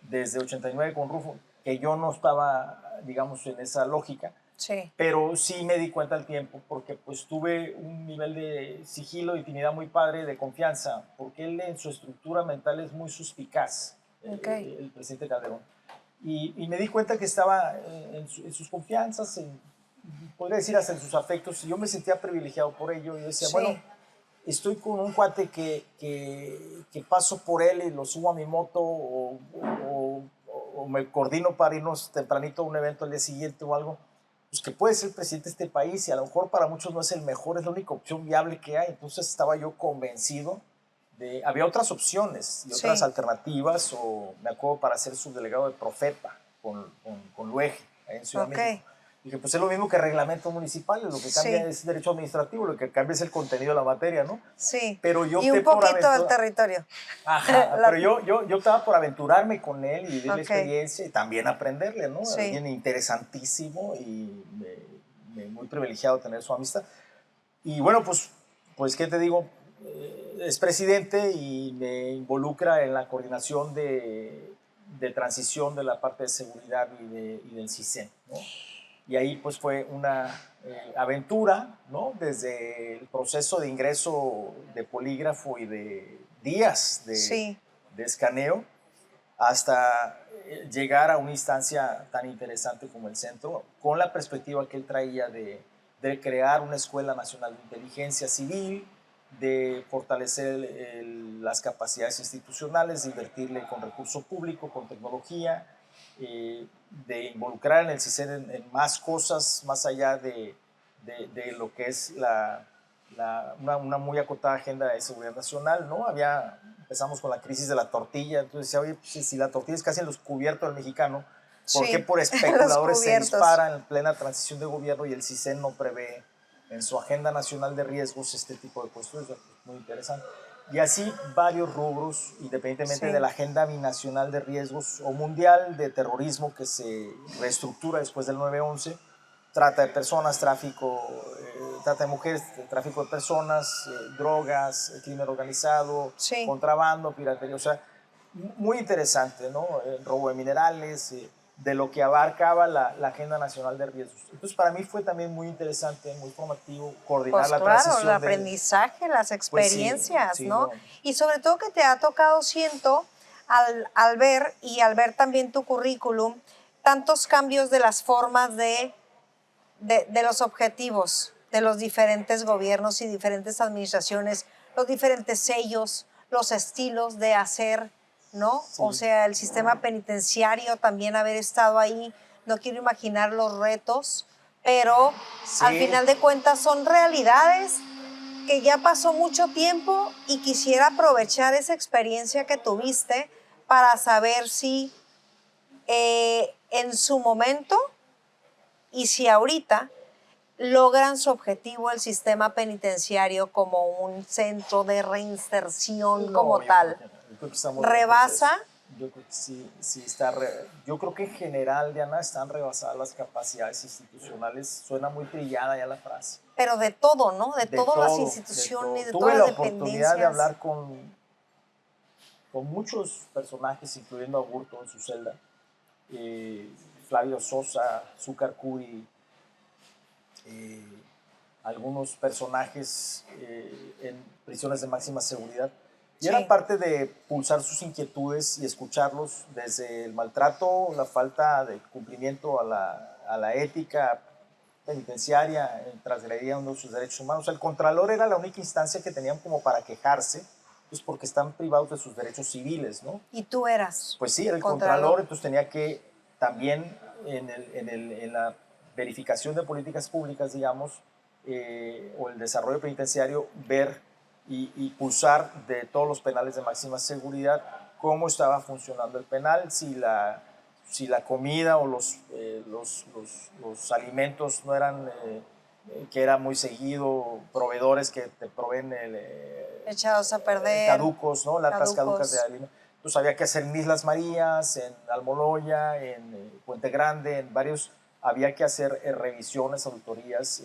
desde 89 con Rufo, que yo no estaba, digamos, en esa lógica. Sí. Pero sí me di cuenta al tiempo, porque pues tuve un nivel de sigilo y intimidad muy padre, de confianza, porque él en su estructura mental es muy suspicaz, el presidente Calderón. Y me di cuenta que estaba en sus confianzas, podría decir hasta en sus afectos, y yo me sentía privilegiado por ello, y decía, bueno, estoy con un cuate que paso por él y lo subo a mi moto, o me coordino para irnos tempranito a un evento al día siguiente o algo, pues que puede ser presidente de este país, y a lo mejor para muchos no es el mejor, es la única opción viable que hay. Entonces estaba yo convencido de... Había otras opciones y otras alternativas, o me acuerdo para ser subdelegado de Profepa con Luege, ahí en Ciudad de México. Dije, pues es lo mismo que reglamentos municipales, lo que cambia es derecho administrativo, lo que cambia es el contenido de la materia, ¿no? Sí, pero yo y un poquito del territorio. Ajá, pero yo optaba por aventurarme con él y vivir la experiencia y también aprenderle, ¿no? Sí. Alguien interesantísimo y muy privilegiado tener su amistad. Y bueno, pues ¿qué te digo? Es presidente y me involucra en la coordinación de transición de la parte de seguridad y del CISEN, ¿no? Y ahí pues fue una aventura, ¿no? Desde el proceso de ingreso de polígrafo y de días de escaneo, hasta llegar a una instancia tan interesante como el centro, con la perspectiva que él traía de crear una Escuela Nacional de Inteligencia Civil, de fortalecer las capacidades institucionales, de invertirle con recurso público, con tecnología, de involucrar en el CISEN en más cosas, más allá de lo que es una muy acotada agenda de seguridad nacional, ¿no? Empezamos con la crisis de la tortilla, entonces decía, oye, pues, si la tortilla es casi en los cubiertos del mexicano, ¿por qué por especuladores se dispara en plena transición de gobierno y el CISEN no prevé en su agenda nacional de riesgos este tipo de cuestiones? Muy interesante. Y así varios rubros, independientemente de la agenda binacional de riesgos o mundial de terrorismo que se reestructura después del 9/11, trata de personas, tráfico, trata de mujeres, tráfico de personas, drogas, crimen organizado, Sí. contrabando, piratería, o sea, muy interesante, ¿no? Robo de minerales, de lo que abarcaba la Agenda Nacional de Riesgos. Entonces, para mí fue también muy interesante, muy formativo, coordinar Pues la claro, el transición aprendizaje, las Pues sí, experiencias, sí, ¿no? no. Y sobre todo que te ha tocado, siento, al ver y al ver también tu currículum, tantos cambios de las formas de los objetivos de los diferentes gobiernos y diferentes administraciones, los diferentes sellos, los estilos de hacer, ¿no? Sí. O sea, el sistema penitenciario, también haber estado ahí, no quiero imaginar los retos, pero Sí. al final de cuentas son realidades que ya pasó mucho tiempo y quisiera aprovechar esa experiencia que tuviste para saber si en su momento y si ahorita logran su objetivo el sistema penitenciario como un centro de reinserción No, como yo tal. creo que no. Yo creo que estamos Rebasa, lejos de eso. Yo creo que sí, sí está. Yo creo que en general, Diana, están rebasadas las capacidades institucionales. Suena muy trillada ya la frase. pero de todo, ¿no? De De todas las todo, de todo. instituciones, de Tuve todas la las oportunidad de dependencias. hablar con muchos personajes, incluyendo a Burto en su celda. Flavio Sosa, Zúcar Curi, eh, algunos personajes en prisiones de máxima seguridad. Y era Sí, parte de pulsar sus inquietudes y escucharlos desde el maltrato, la falta de cumplimiento a la ética penitenciaria, transgrediendo sus derechos humanos. O sea, el Contralor era la única instancia que tenían como para quejarse, pues porque están privados de sus derechos civiles, ¿no? y tú eras Pues sí, era el contralor. Contralor, entonces tenía que también en la verificación de políticas públicas, digamos, o el desarrollo penitenciario, ver y pulsar de todos los penales de máxima seguridad cómo estaba funcionando el penal, si la comida o los alimentos no eran, que era muy seguido, proveedores que te proveen Echados a perder, caducos, ¿no? Latas caducas de caducos. alimentos. Entonces había que hacer en Islas Marías, en Almoloya, en Puente Grande, en varios, había que hacer revisiones, auditorías,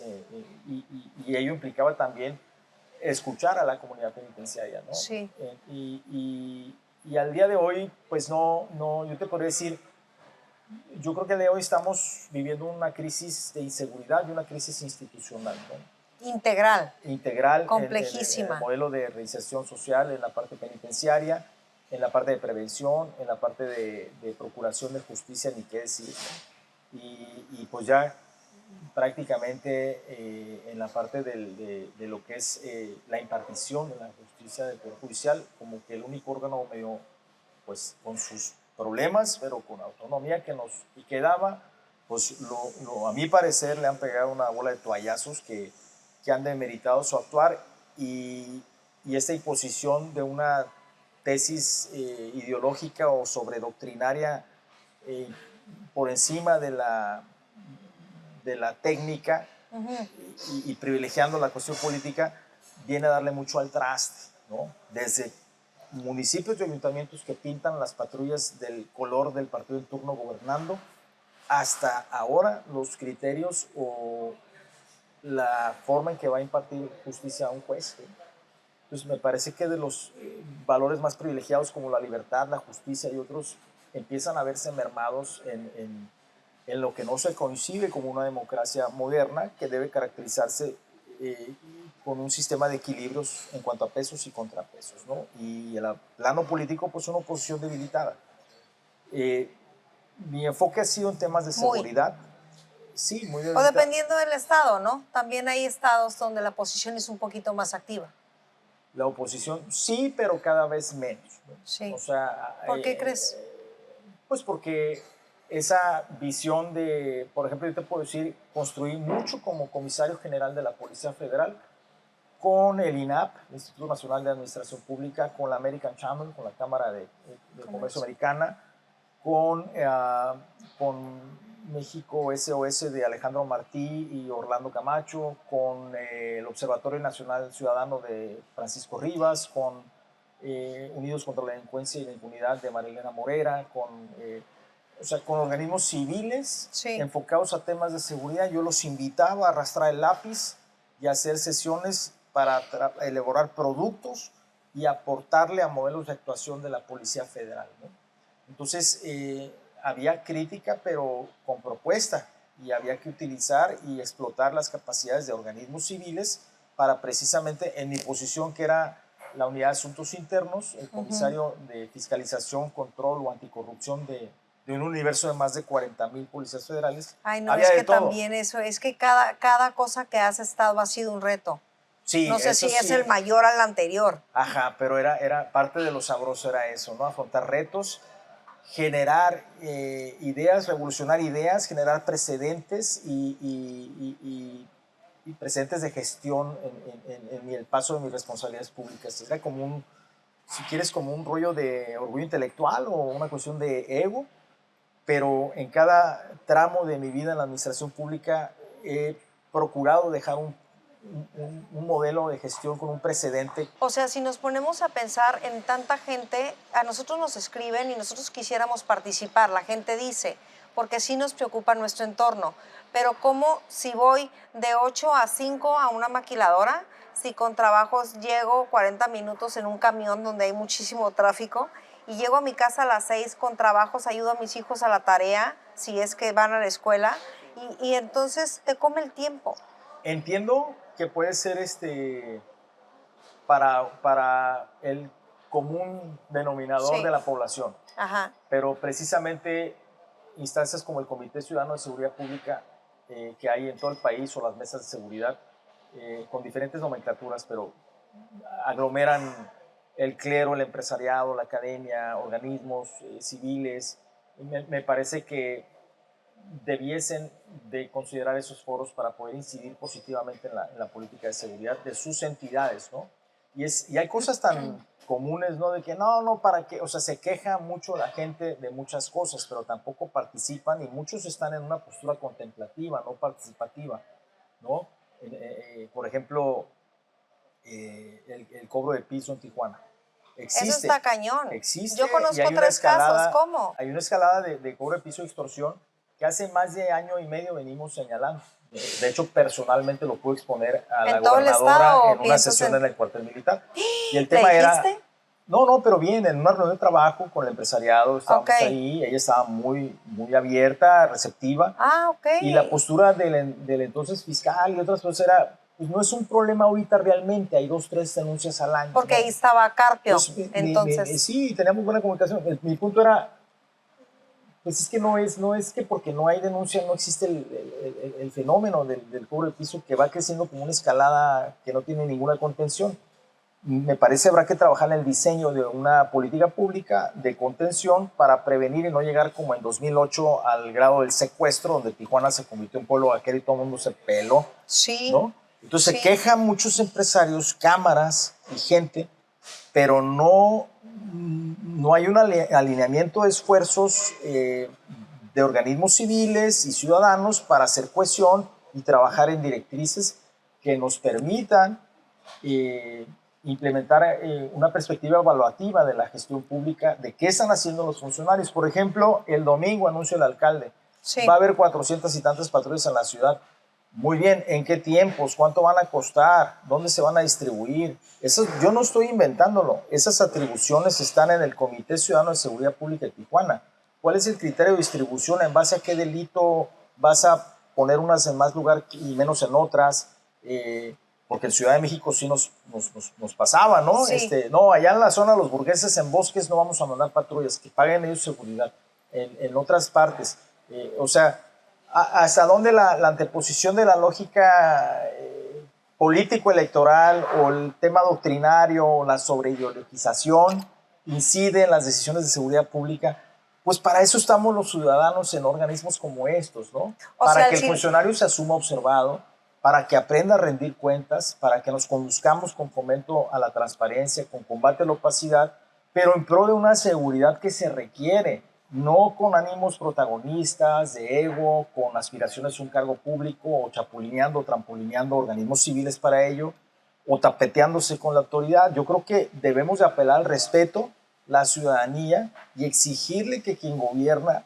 y ello implicaba también escuchar a la comunidad penitenciaria, ¿no? Sí. Y al día de hoy, pues no, yo te podría decir, yo creo que al día de hoy estamos viviendo una crisis de inseguridad y una crisis institucional, ¿no? Integral, Integral en el complejísima. modelo de reinserción social, en la parte penitenciaria, en la parte de prevención, en la parte de procuración de justicia, ni qué decir, ¿no? Y pues ya prácticamente en la parte de lo que es la impartición de la justicia del Poder Judicial, como que el único órgano medio, pues con sus problemas, pero con autonomía y que daba, pues a mi parecer le han pegado una bola de toallazos que han demeritado su actuar y esta imposición de una tesis ideológica o sobredoctrinaria eh, por encima de la técnica y privilegiando la cuestión política, viene a darle mucho al traste, ¿no? Desde municipios y ayuntamientos que pintan las patrullas del color del partido en turno gobernando, hasta ahora los criterios o la forma en que va a impartir justicia a un juez. Entonces me parece que de los valores más privilegiados como la libertad, la justicia y otros empiezan a verse mermados en lo que no se concibe como una democracia moderna que debe caracterizarse con un sistema de equilibrios en cuanto a pesos y contrapesos, ¿no? Y el plano político, pues una oposición debilitada. Mi enfoque ha sido en temas de Muy. seguridad. Sí, muy O debilitada. dependiendo del estado, ¿no? También hay estados donde la oposición es un poquito más activa. La oposición sí, pero cada vez menos, ¿no? Sí. O sea, ¿Por qué crees? pues porque esa visión de, por ejemplo, yo te puedo decir, construí mucho como comisario general de la Policía Federal con el INAP, el Instituto Nacional de Administración Pública, con la American Chamber, con la Cámara de Comercio Americana, con México SOS de Alejandro Martí y Orlando Camacho, con el Observatorio Nacional Ciudadano de Francisco Rivas, con Unidos contra la Delincuencia y la Impunidad de Marilena Morera, o sea, con organismos civiles Sí. enfocados a temas de seguridad. Yo los invitaba a arrastrar el lápiz y hacer sesiones para elaborar productos y aportarle a modelos de actuación de la Policía Federal, ¿no? Entonces, había crítica, pero con propuesta, y había que utilizar y explotar las capacidades de organismos civiles para precisamente, en mi posición, que era la Unidad de Asuntos Internos, el comisario de Fiscalización, Control o Anticorrupción de un universo de más de 40,000 policías federales. Ay, no, había es de que todo. también eso, es que cada cosa que has estado ha sido un reto. Sí, no sé si sí. es el mayor al anterior. Ajá, pero era parte de lo sabroso, era eso, ¿no? Afrontar retos, generar ideas, revolucionar ideas, generar precedentes y precedentes de gestión en el paso de mis responsabilidades públicas. Era como un, si quieres, como un rollo de orgullo intelectual o una cuestión de ego, pero en cada tramo de mi vida en la administración pública he procurado dejar un modelo de gestión con un precedente. O sea, si nos ponemos a pensar en tanta gente, a nosotros nos escriben y nosotros quisiéramos participar, la gente dice, porque sí nos preocupa nuestro entorno, pero ¿cómo si voy de 8 a 5 a una maquiladora, si con trabajos llego 40 minutos en un camión donde hay muchísimo tráfico y llego a mi casa a las 6 con trabajos, ayudo a mis hijos a la tarea, si es que van a la escuela, y entonces te come el tiempo? Entiendo que puede ser para el común denominador de la población. Ajá. Pero precisamente instancias como el Comité Ciudadano de Seguridad Pública que hay en todo el país, o las mesas de seguridad, con diferentes nomenclaturas, pero aglomeran el clero, el empresariado, la academia, organismos civiles. Me parece que debiesen de considerar esos foros para poder incidir positivamente en la política de seguridad de sus entidades, ¿no? Y hay cosas tan comunes, ¿no? De que no, ¿para qué? O sea, se queja mucho la gente de muchas cosas, pero tampoco participan, y muchos están en una postura contemplativa, no participativa, ¿no? Por ejemplo, el cobro de piso en Tijuana. Existe. Eso está cañón. Existe. Yo conozco 3 casos, ¿cómo? Hay una escalada de cobro de piso de extorsión que hace más de año y medio venimos señalando. De hecho, personalmente lo pude exponer a la gobernadora en una sesión en el cuartel militar. Y el tema era... No, pero bien, en una reunión de trabajo con el empresariado, estábamos ahí, ella estaba muy abierta, receptiva. Y la postura del entonces fiscal y otras cosas era, pues no es un problema ahorita realmente, hay 2, 3 denuncias al año. Porque ahí estaba Carpio, entonces. Sí, teníamos buena comunicación. Mi punto era, pues es que no es que porque no hay denuncia no existe el fenómeno del cobro de piso, que va creciendo como una escalada que no tiene ninguna contención. Me parece habrá que trabajar en el diseño de una política pública de contención para prevenir y no llegar como en 2008 al grado del secuestro, donde Tijuana se convirtió en pueblo vaquero y todo el mundo se peló. Sí. ¿No? Entonces se quejan muchos empresarios, cámaras y gente, pero no hay un alineamiento de esfuerzos de organismos civiles y ciudadanos para hacer cohesión y trabajar en directrices que nos permitan implementar una perspectiva evaluativa de la gestión pública, de qué están haciendo los funcionarios. Por ejemplo, el domingo anunció el alcalde, va a haber 400 y tantas patrullas en la ciudad. Muy bien, ¿en qué tiempos? ¿Cuánto van a costar? ¿Dónde se van a distribuir? Eso, yo no estoy inventándolo. Esas atribuciones están en el Comité Ciudadano de Seguridad Pública de Tijuana. ¿Cuál es el criterio de distribución? ¿En base a qué delito vas a poner unas en más lugar y menos en otras? Porque en Ciudad de México sí nos pasaba, ¿no? Sí. No, allá en la zona de los burgueses, en bosques, no vamos a mandar patrullas, que paguen ellos seguridad. En otras partes. O sea, ¿hasta dónde la anteposición de la lógica político-electoral o el tema doctrinario o la sobreideologización incide en las decisiones de seguridad pública? Pues para eso estamos los ciudadanos en organismos como estos, ¿no? Para que el funcionario se asuma observado, para que aprenda a rendir cuentas, para que nos conduzcamos con fomento a la transparencia, con combate a la opacidad, pero en pro de una seguridad que se requiere, no con ánimos protagonistas, de ego, con aspiraciones a un cargo público, o chapulineando, trampolineando organismos civiles para ello, o tapeteándose con la autoridad. Yo creo que debemos de apelar al respeto, la ciudadanía, y exigirle que quien gobierna,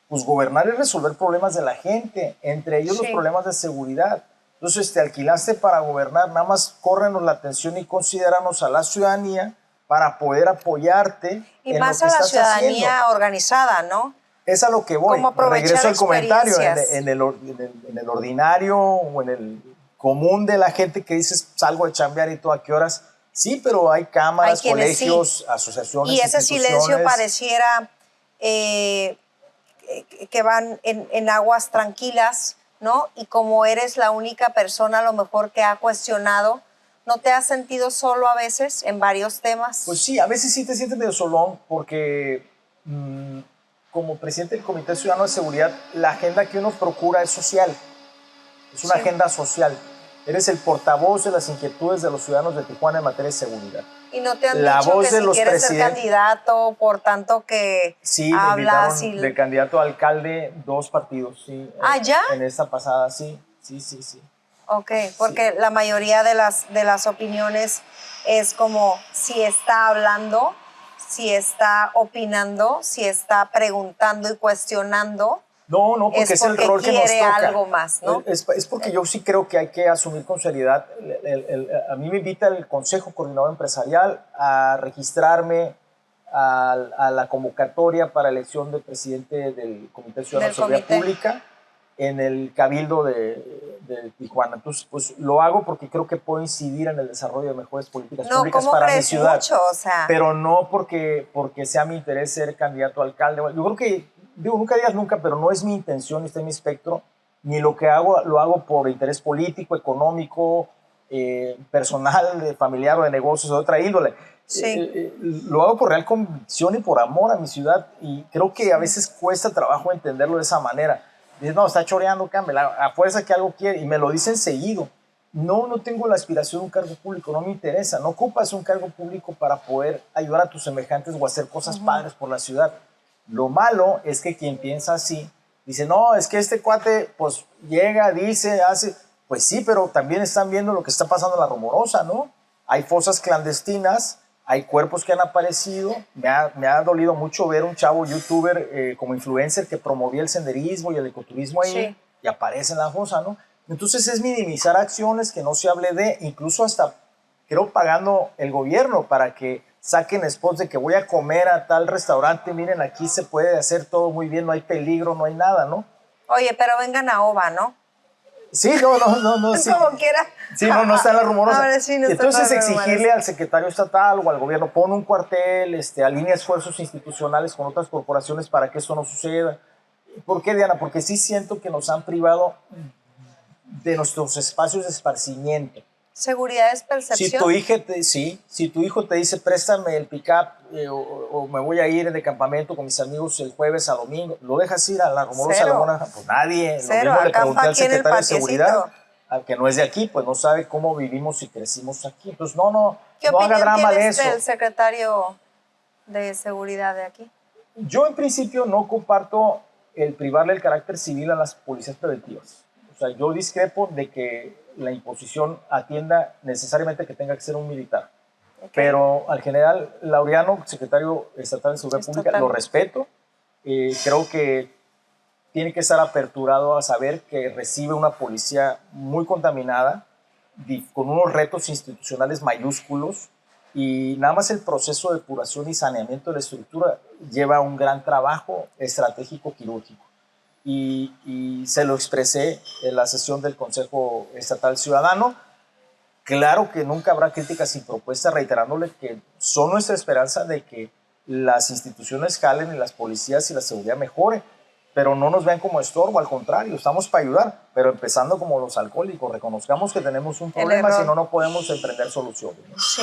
pues gobernar es resolver problemas de la gente, entre ellos los problemas de seguridad. Entonces te alquilaste para gobernar, nada más córrenos la atención y considéranos a la ciudadanía para poder apoyarte y en más lo que a la estás ciudadanía haciendo. organizada, ¿no? Es a lo que voy. Cómo aprovechar Regreso al comentario, experiencias. en el ordinario o en el común de la gente que dices, salgo de chambear y todo, ¿a qué horas? Sí, pero hay cámaras, Hay quienes colegios, sí. asociaciones, Y ese instituciones. silencio pareciera que van en aguas tranquilas, ¿no? Y como eres la única persona a lo mejor que ha cuestionado, ¿no te has sentido solo a veces en varios temas? Pues sí, a veces sí te sientes medio solón porque como presidente del Comité Ciudadano de Seguridad, la agenda que uno procura es social, es una agenda social. Eres el portavoz de las inquietudes de los ciudadanos de Tijuana en materia de seguridad. Y no te han La dicho voz que de si los quieres ser candidato, por tanto que sí, me hablas invitaron y... de candidato a alcalde 2 partidos, sí. ¿Ya? En esta pasada, sí. Ok, porque la mayoría de las opiniones es como si está hablando, si está opinando, si está preguntando y cuestionando. No, porque es el rol que nos quiere toca. Algo más, ¿no? Es porque yo sí creo que hay que asumir con seriedad. A mí me invita el Consejo Coordinador Empresarial a registrarme a la convocatoria para elección de presidente del Comité Ciudadano de Seguridad Pública en el Cabildo de Tijuana. Entonces, pues lo hago porque creo que puedo incidir en el desarrollo de mejores políticas públicas para mi ciudad. Mucho, o sea. Pero no porque sea mi interés ser candidato a alcalde. Yo creo que, nunca digas nunca, pero no es mi intención, está en mi espectro, ni lo que hago, lo hago por interés político, económico, personal, familiar o de negocios, de otra índole. Sí. Lo hago por real convicción y por amor a mi ciudad, y creo que a veces cuesta trabajo entenderlo de esa manera. Dices, no, está choreando, Campbell, a fuerza que algo quiere, y me lo dicen seguido. No tengo la aspiración de un cargo público, no me interesa. No ocupas un cargo público para poder ayudar a tus semejantes o hacer cosas padres por la ciudad. Lo malo es que quien piensa así, dice, no, es que este cuate, pues, llega, dice, hace. Pues sí, pero también están viendo lo que está pasando en La Rumorosa, ¿no? Hay fosas clandestinas, hay cuerpos que han aparecido. Me ha dolido mucho ver un chavo youtuber como influencer que promovía el senderismo y el ecoturismo ahí, y aparece en la fosa, ¿no? Entonces es minimizar acciones, que no se hable de, incluso hasta, creo, pagando el gobierno para que saquen spots de que voy a comer a tal restaurante, miren, aquí se puede hacer todo muy bien, no hay peligro, no hay nada, ¿no? Oye, pero vengan a OVA, ¿no? Sí, no. Sí. Como quiera. Sí, no está en La Rumorosa. Ahora sí no está. Entonces exigirle al secretario estatal o al gobierno, pon un cuartel, alinea esfuerzos institucionales con otras corporaciones para que eso no suceda. ¿Por qué, Diana? Porque sí siento que nos han privado de nuestros espacios de esparcimiento. Seguridad es percepción. Si tu hijo te dice, préstame el pick-up o me voy a ir de campamento con mis amigos el jueves a domingo, ¿lo dejas ir a La Rumorosa? Pues nadie. Cero. Lo mismo le pregunté al secretario de Seguridad, al que no es de aquí, pues no sabe cómo vivimos y crecimos aquí. Entonces, no ¿Qué haga drama de eso. del secretario de Seguridad de aquí? Yo, en principio, no comparto el privarle el carácter civil a las policías preventivas. O sea, yo discrepo de que la imposición atienda necesariamente que tenga que ser un militar. Pero al general Laureano, secretario estatal de Seguridad Pública, lo respeto. Creo que tiene que estar aperturado a saber que recibe una policía muy contaminada, con unos retos institucionales mayúsculos, y nada más el proceso de depuración y saneamiento de la estructura lleva un gran trabajo estratégico quirúrgico. Y se lo expresé en la sesión del Consejo Estatal Ciudadano. Claro que nunca habrá críticas sin propuestas, reiterándole que son nuestra esperanza de que las instituciones jalen y las policías y la seguridad mejore, pero no nos vean como estorbo, al contrario, estamos para ayudar, pero empezando como los alcohólicos, reconozcamos que tenemos un problema, si no podemos emprender soluciones, ¿no? Sí.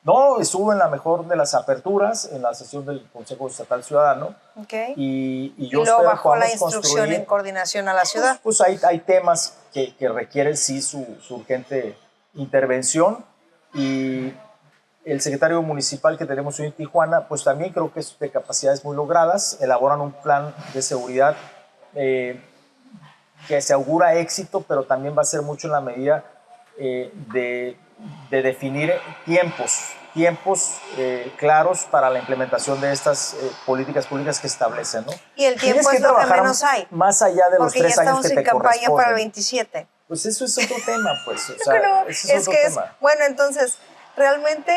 No, estuvo en la mejor de las aperturas, en la sesión del Consejo Estatal Ciudadano. Okay. Y yo luego bajó la instrucción en coordinación a la ciudad. Pues hay temas que requieren sí su urgente intervención, y el secretario municipal que tenemos hoy en Tijuana, pues también creo que es de capacidades muy logradas, elaboran un plan de seguridad que se augura éxito, pero también va a ser mucho en la medida de definir tiempos claros para la implementación de estas políticas públicas que establecen, ¿no? Y el tiempo es lo que menos hay. Más allá de los 3 años que te corresponden. Porque ya estamos en campaña para el 27. Pues eso es otro tema, pues, o sea, No, ese es otro tema. bueno, entonces, realmente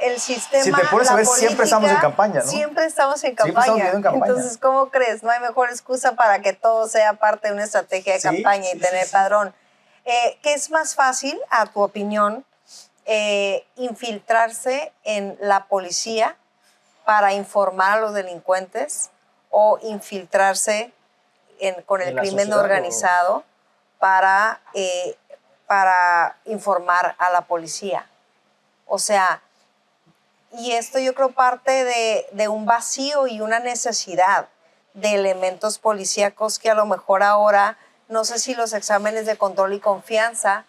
el sistema, Si te pones a ver, siempre estamos en campaña, ¿no? Siempre estamos en Siempre estamos campaña. viviendo en campaña. Entonces, ¿cómo crees? No hay mejor excusa para que todo sea parte de una estrategia de campaña y tener padrón. ¿Qué es más fácil, a tu opinión, infiltrarse en la policía para informar a los delincuentes o infiltrarse con el la crimen sociedad, organizado para informar a la policía? O sea, y esto yo creo parte de un vacío y una necesidad de elementos policíacos que a lo mejor ahora, no sé si los exámenes de control y confianza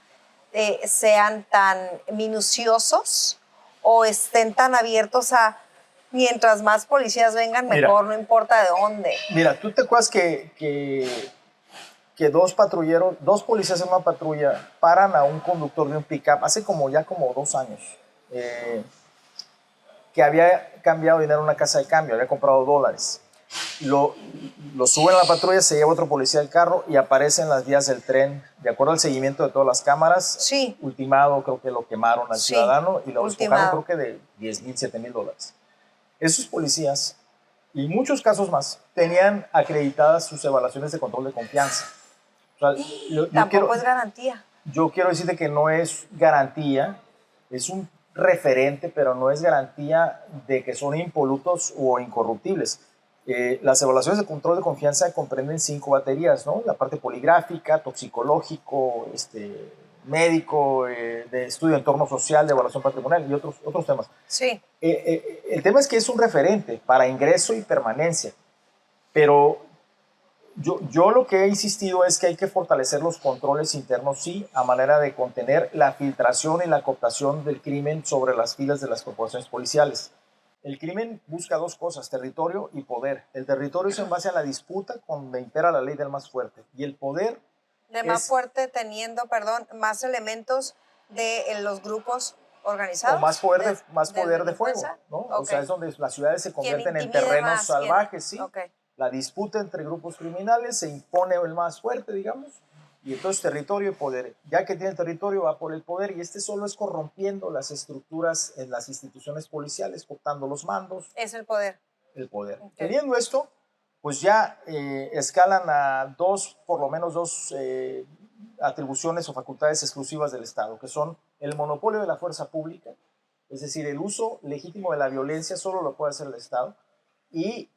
sean tan minuciosos o estén tan abiertos a mientras más policías vengan, mejor, no importa de dónde. Mira, ¿tú te acuerdas que dos policías en una patrulla paran a un conductor de un pick-up hace como 2 años? Que había cambiado dinero en una casa de cambio, había comprado dólares. Lo suben a la patrulla, se lleva otro policía al carro y aparece en las vías del tren, de acuerdo al seguimiento de todas las cámaras. Sí. Ultimado, creo que lo quemaron al ciudadano y lo despojaron, creo que de $10,000, $7,000. Esos policías, y muchos casos más, tenían acreditadas sus evaluaciones de control de confianza. O sea, tampoco es garantía. Yo quiero decirte que no es garantía, es un referente, pero no es garantía de que son impolutos o incorruptibles. Las evaluaciones de control de confianza comprenden 5 baterías, ¿no? La parte poligráfica, toxicológico, médico, de estudio de entorno social, de evaluación patrimonial y otros temas. Sí. El tema es que es un referente para ingreso y permanencia, pero yo lo que he insistido es que hay que fortalecer los controles internos, sí, a manera de contener la filtración y la cooptación del crimen sobre las filas de las corporaciones policiales. El crimen busca 2 cosas, territorio y poder. El territorio es en base a la disputa donde impera la ley del más fuerte. Y el poder más fuerte teniendo, más elementos de los grupos organizados. O más poder de fuego, ¿no? Okay. O sea, es donde las ciudades se convierten en terrenos salvajes, ¿sí? Okay. La disputa entre grupos criminales, se impone el más fuerte, digamos, y entonces territorio y poder. Ya que tiene territorio, va por el poder, y solo es corrompiendo las estructuras en las instituciones policiales, cortando los mandos. Es el poder. El poder. Okay. Teniendo esto, pues ya escalan a por lo menos dos atribuciones o facultades exclusivas del Estado, que son el monopolio de la fuerza pública, es decir, el uso legítimo de la violencia solo lo puede hacer el Estado, y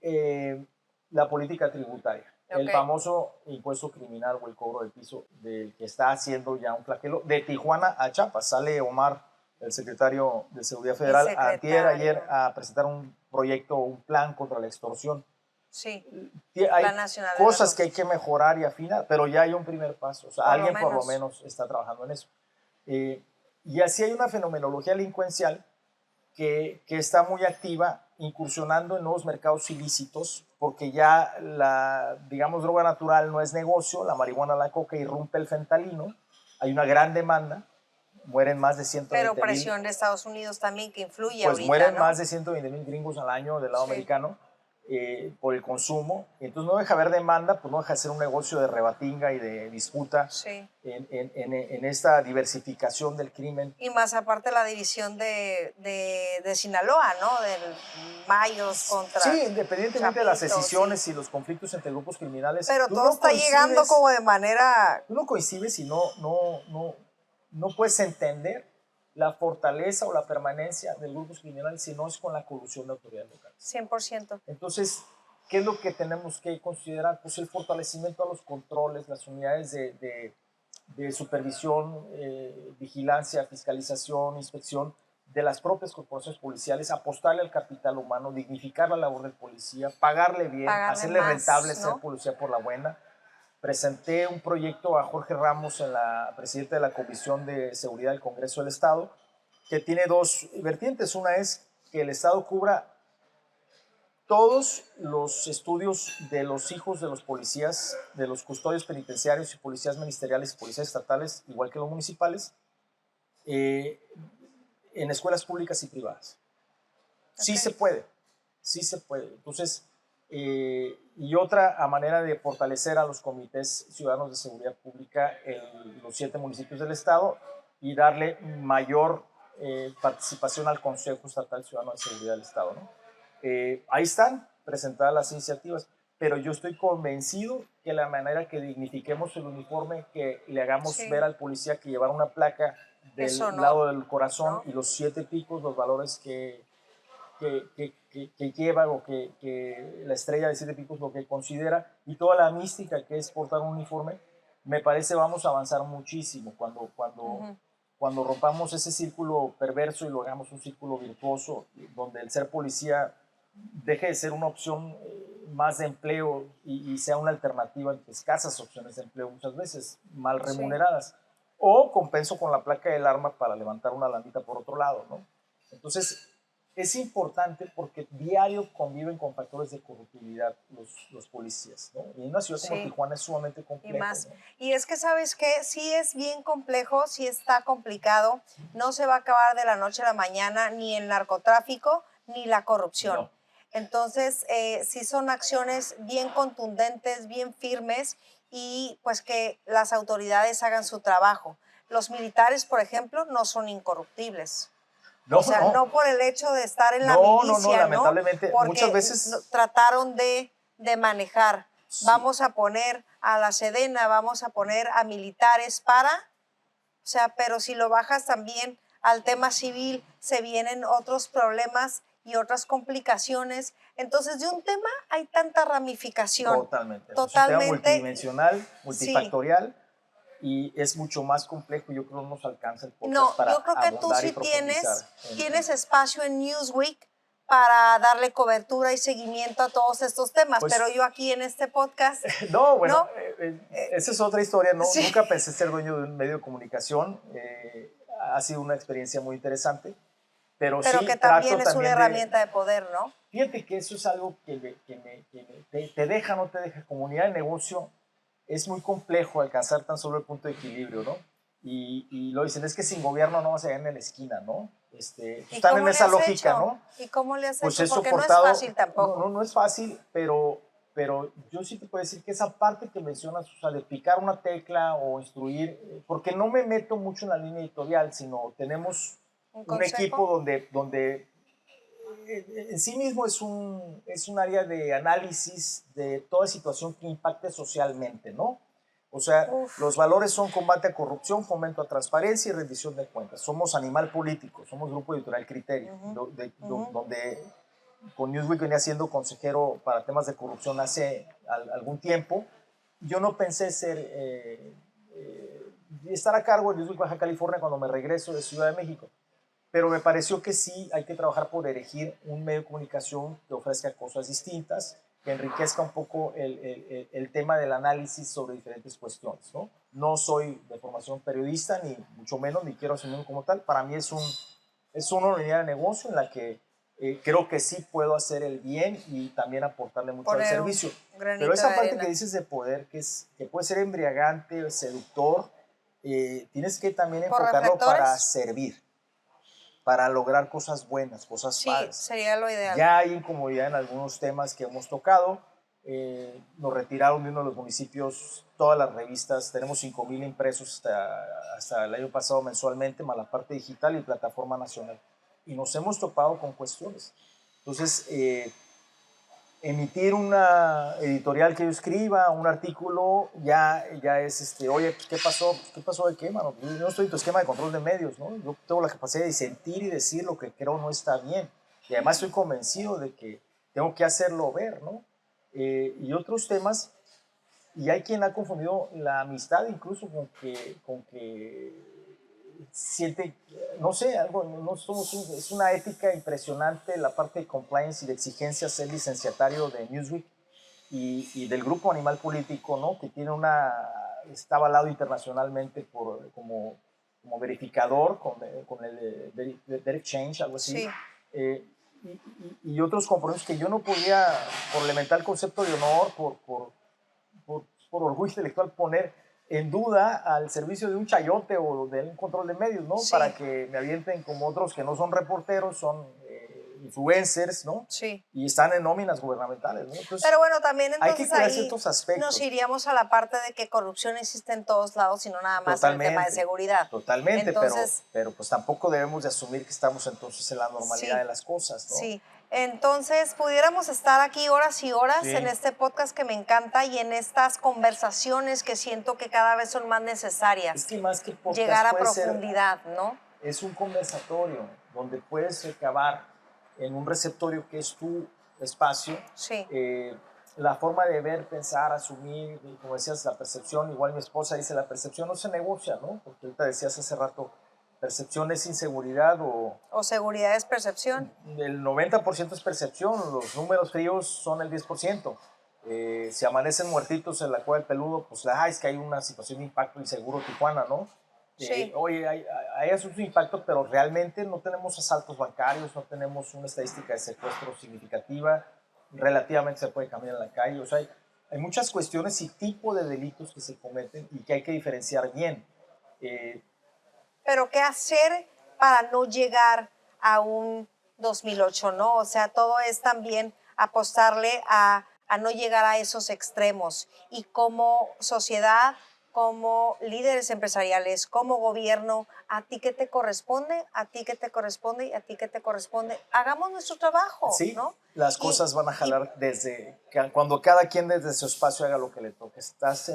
la política tributaria, el famoso impuesto criminal o el cobro de piso, del que está haciendo ya un flagelo de Tijuana a Chiapas. Sale Omar, el secretario de Seguridad Federal, ayer a presentar un proyecto, un plan contra la extorsión. Sí, hay cosas que hay que mejorar y afinar, pero ya hay un primer paso. O sea, alguien por lo menos está trabajando en eso. Y así hay una fenomenología delincuencial que está muy activa, incursionando en nuevos mercados ilícitos, porque ya la, digamos, droga natural no es negocio, la marihuana, la coca, irrumpe el fentanilo, hay una gran demanda, mueren más de 120,000. Pero presión de Estados Unidos también que influye pues ahorita, mueren ¿no? más de 120,000 gringos al año del lado americano por el consumo. Entonces no deja haber demanda, pues no deja de ser un negocio de rebatinga y de disputa en esta diversificación del crimen. Y más aparte la división de Sinaloa, ¿no? Del Mayos contra Sí, independientemente de las decisiones y los conflictos entre grupos criminales. Pero todo está llegando como de manera... Tú no coincides y no puedes entender la fortaleza o la permanencia de grupos criminales si no es con la colusión de autoridades locales. 100%. Entonces, ¿qué es lo que tenemos que considerar? Pues el fortalecimiento a los controles, las unidades de supervisión, vigilancia, fiscalización, inspección de las propias corporaciones policiales, apostarle al capital humano, dignificar la labor del policía, pagarle bien, hacerle más, rentable, ¿no?, ser policía por la buena. Presenté un proyecto a Jorge Ramos, presidente de la Comisión de Seguridad del Congreso del Estado, que tiene 2 vertientes. Una es que el Estado cubra todos los estudios de los hijos de los policías, de los custodios penitenciarios y policías ministeriales y policías estatales, igual que los municipales, en escuelas públicas y privadas. Sí se puede, sí se puede. Entonces, Y otra a manera de fortalecer a los comités ciudadanos de seguridad pública en los 7 municipios del estado y darle mayor participación al Consejo Estatal Ciudadano de Seguridad del Estado, ¿no? Ahí están presentadas las iniciativas, pero yo estoy convencido que la manera que dignifiquemos el uniforme, que le hagamos ver al policía que llevar una placa del lado del corazón, ¿no? Y los 7 picos, los valores que lleva o que la estrella de 7 picos lo que considera y toda la mística que es portar un uniforme, me parece vamos a avanzar muchísimo cuando rompamos ese círculo perverso y lo hagamos un círculo virtuoso donde el ser policía deje de ser una opción más de empleo y sea una alternativa entre escasas opciones de empleo muchas veces mal remuneradas, o compenso con la placa del arma para levantar una landita por otro lado, ¿no? Entonces es importante porque diario conviven con factores de corruptibilidad los policías, ¿no? Y en una ciudad como Tijuana es sumamente complejo. Y más. ¿No? Y es que, ¿sabes qué? Sí es bien complejo, sí está complicado. No se va a acabar de la noche a la mañana ni el narcotráfico ni la corrupción. No. Entonces, sí son acciones bien contundentes, bien firmes y pues que las autoridades hagan su trabajo. Los militares, por ejemplo, no son incorruptibles. No, o sea, no por el hecho de estar en la milicia, no, lamentablemente, porque muchas veces trataron de manejar. Sí. Vamos a poner a la Sedena, vamos a poner a militares para, o sea, pero si lo bajas también al tema civil, se vienen otros problemas y otras complicaciones. Entonces, de un tema hay tanta ramificación. Totalmente. Es un tema multidimensional, multifactorial. Sí. Y es mucho más complejo, yo creo que no nos alcanza el podcast para abundar. Yo creo que tú sí tienes espacio en Newsweek para darle cobertura y seguimiento a todos estos temas, pues, pero yo aquí en este podcast... No, bueno, esa es otra historia, ¿no? Sí. Nunca pensé ser dueño de un medio de comunicación, ha sido una experiencia muy interesante, pero sí que también es una herramienta de poder, ¿no? Fíjate que eso es algo que te deja, no te deja. Comunidad de negocio es muy complejo alcanzar tan solo el punto de equilibrio, ¿no? Y lo dicen, es que sin gobierno no vas a llegar en la esquina, ¿no? Están en esa lógica, hecho? ¿no? ¿Y cómo le has pues hecho? Porque soportado, no es fácil tampoco. No es fácil, pero yo sí te puedo decir que esa parte que mencionas, o sea, de picar una tecla o instruir, porque no me meto mucho en la línea editorial, sino tenemos un equipo donde en sí mismo es un área de análisis de toda situación que impacte socialmente, ¿no? O sea, los valores son combate a corrupción, fomento a transparencia y rendición de cuentas. Somos Animal Político, somos Grupo Editorial Criterio, donde con Newsweek venía siendo consejero para temas de corrupción hace algún tiempo. Yo no pensé estar a cargo de Newsweek Baja California cuando me regreso de Ciudad de México. Pero me pareció que sí hay que trabajar por elegir un medio de comunicación que ofrezca cosas distintas, que enriquezca un poco el tema del análisis sobre diferentes cuestiones, ¿no? No soy de formación periodista, ni mucho menos, ni quiero asumirlo como tal. Para mí es una unidad de negocio en la que creo que sí puedo hacer el bien y también aportarle mucho al servicio. Pero esa parte que dices de poder, que puede ser embriagante, seductor, tienes que también enfocarlo para servir, para lograr cosas buenas, cosas padres. Sí, sería lo ideal. Ya hay incomodidad en algunos temas que hemos tocado. Nos retiraron de uno de los municipios todas las revistas. Tenemos 5,000 impresos hasta el año pasado mensualmente, más la parte digital y plataforma nacional. Y nos hemos topado con cuestiones. Entonces, emitir una editorial que yo escriba, un artículo, ya es, oye, pues, ¿qué pasó? Pues, ¿qué pasó de qué, mano? Yo no estoy en tu esquema de control de medios, ¿no? Yo tengo la capacidad de sentir y decir lo que creo no está bien. Y además estoy convencido de que tengo que hacerlo ver, ¿no? Y otros temas, y hay quien ha confundido la amistad incluso con que siente, no sé, algo, es una ética impresionante la parte de compliance y de exigencia ser licenciatario de Newsweek y del Grupo Animal Político, ¿no? Que está avalado internacionalmente como verificador con el Derek Change, algo así. Sí. Y otros compromisos que yo no podía, por elemental concepto de honor, por orgullo intelectual, poner en duda al servicio de un chayote o de un control de medios, ¿no? Sí. Para que me avienten como otros que no son reporteros, son influencers, ¿no? Sí. Y están en nóminas gubernamentales, ¿no? Entonces, Pero bueno, también hay que entonces cuidar ahí ciertos aspectos. nos iríamos a la parte de que corrupción existe en todos lados y no nada más en el tema de seguridad. Totalmente, Entonces, pero pues tampoco debemos de asumir que estamos entonces en la normalidad sí, de las cosas, ¿no? sí. Entonces, pudiéramos estar aquí horas y horas Sí. en este podcast que me encanta y en estas conversaciones que siento que cada vez son más necesarias. Es que más que podcast llegar a puede ser- profundidad, ¿no? es un conversatorio donde puedes recabar en un receptorio que es tu espacio, Sí. la forma de ver, pensar, asumir, y como decías, la percepción. Igual mi esposa dice, la percepción no se negocia, ¿no? Porque ahorita decías hace rato, percepción es inseguridad O seguridad es percepción. el 90% es percepción, los números fríos son el 10%. Si amanecen muertitos en la Cueva del Peludo, pues es que hay una situación de impacto inseguro Tijuana, ¿no? Sí. Oye, hay asuntos de impacto, pero realmente no tenemos asaltos bancarios, no tenemos una estadística de secuestro significativa, relativamente se puede caminar en la calle, o sea, hay muchas cuestiones y tipo de delitos que se cometen y que hay que diferenciar bien. Pero ¿qué hacer para no llegar a un 2008, ¿no? O sea, todo es también apostarle a no llegar a esos extremos. Y como sociedad, como líderes empresariales, como gobierno, ¿a ti qué te corresponde? ¿A ti qué te corresponde? ¿Y a ti qué te corresponde? Hagamos nuestro trabajo, Sí, ¿no? las cosas van a jalar cuando cada quien desde su espacio haga lo que le toque. Estás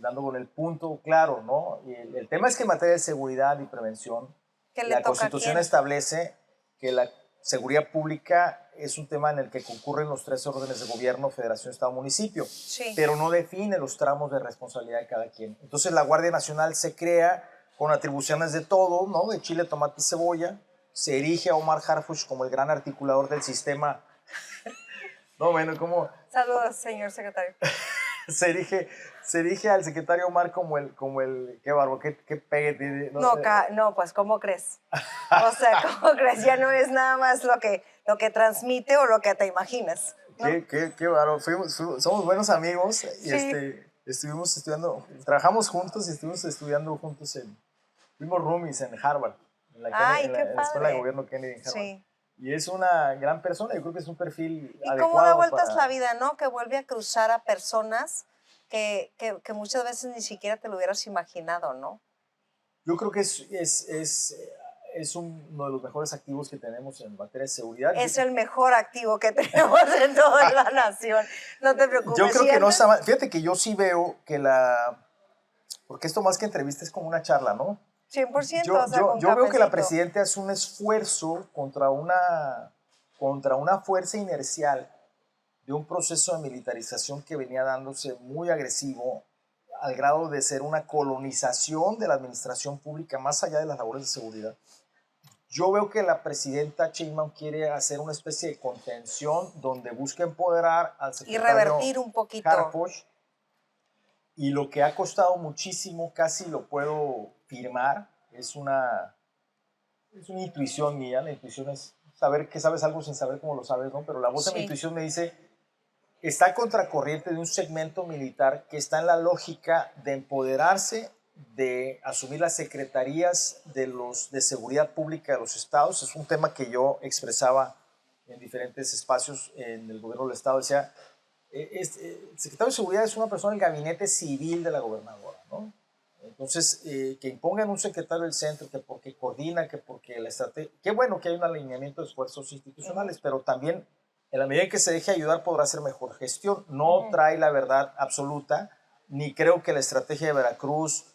dando con el punto claro, ¿no? Y el tema es que en materia de seguridad y prevención, ¿Qué le la toca a Constitución quién? establece que la seguridad pública es un tema en el que concurren los tres órdenes de gobierno, federación, estado, municipio, Sí. pero no define los tramos de responsabilidad de cada quien. Entonces la Guardia Nacional se crea con atribuciones de todo, ¿no? De chile, tomate y cebolla. Se erige a Omar Harfuch como el gran articulador del sistema. No, bueno, como Saludos, señor secretario. se erige al secretario Omar como qué barbo, qué pegue tiene. No, pues, ¿cómo crees? O sea, ¿cómo crees? Ya no es nada más lo que transmite o lo que te imaginas, ¿no? Qué barbo. Somos buenos amigos y Sí. estuvimos estudiando, trabajamos juntos y estuvimos estudiando juntos fuimos roomies en Harvard, Ay, en qué la Escuela de padre. Gobierno Kennedy en Harvard. Sí. Y es una gran persona, yo creo que es un perfil Y adecuado cómo da vueltas para... la vida, ¿no? Que vuelve a cruzar a personas que muchas veces ni siquiera te lo hubieras imaginado, ¿no? Yo creo que es uno de los mejores activos que tenemos en materia de seguridad. Es el mejor activo que tenemos en toda la nación. No te preocupes. Yo creo que no ¿Sientes? está mal. Fíjate que yo sí veo que porque esto más que entrevista es como una charla, ¿no? 100%, o sea, con Yo veo que la cafecito. presidenta hace un esfuerzo contra una fuerza inercial de un proceso de militarización que venía dándose muy agresivo al grado de ser una colonización de la administración pública más allá de las labores de seguridad. Yo veo que la presidenta Sheinbaum quiere hacer una especie de contención donde busca empoderar al Y secretario revertir un poquito. Harfuch, y lo que ha costado muchísimo, casi lo puedo firmar, es una intuición mía. La intuición es saber que sabes algo sin saber cómo lo sabes, ¿no? Pero la voz de mi Sí. intuición me dice, está a contracorriente de un segmento militar que está en la lógica de empoderarse, de asumir las secretarías de seguridad pública de los estados. Es un tema que yo expresaba en diferentes espacios en el gobierno del estado. Decía, el secretario de seguridad es una persona del gabinete civil de la gobernadora, ¿no? Entonces, que impongan un secretario del centro, que porque coordina, que porque la estrategia... Qué bueno que hay un alineamiento de esfuerzos institucionales, pero también en la medida en que se deje ayudar podrá hacer mejor gestión. No trae la verdad absoluta, ni creo que la estrategia de Veracruz,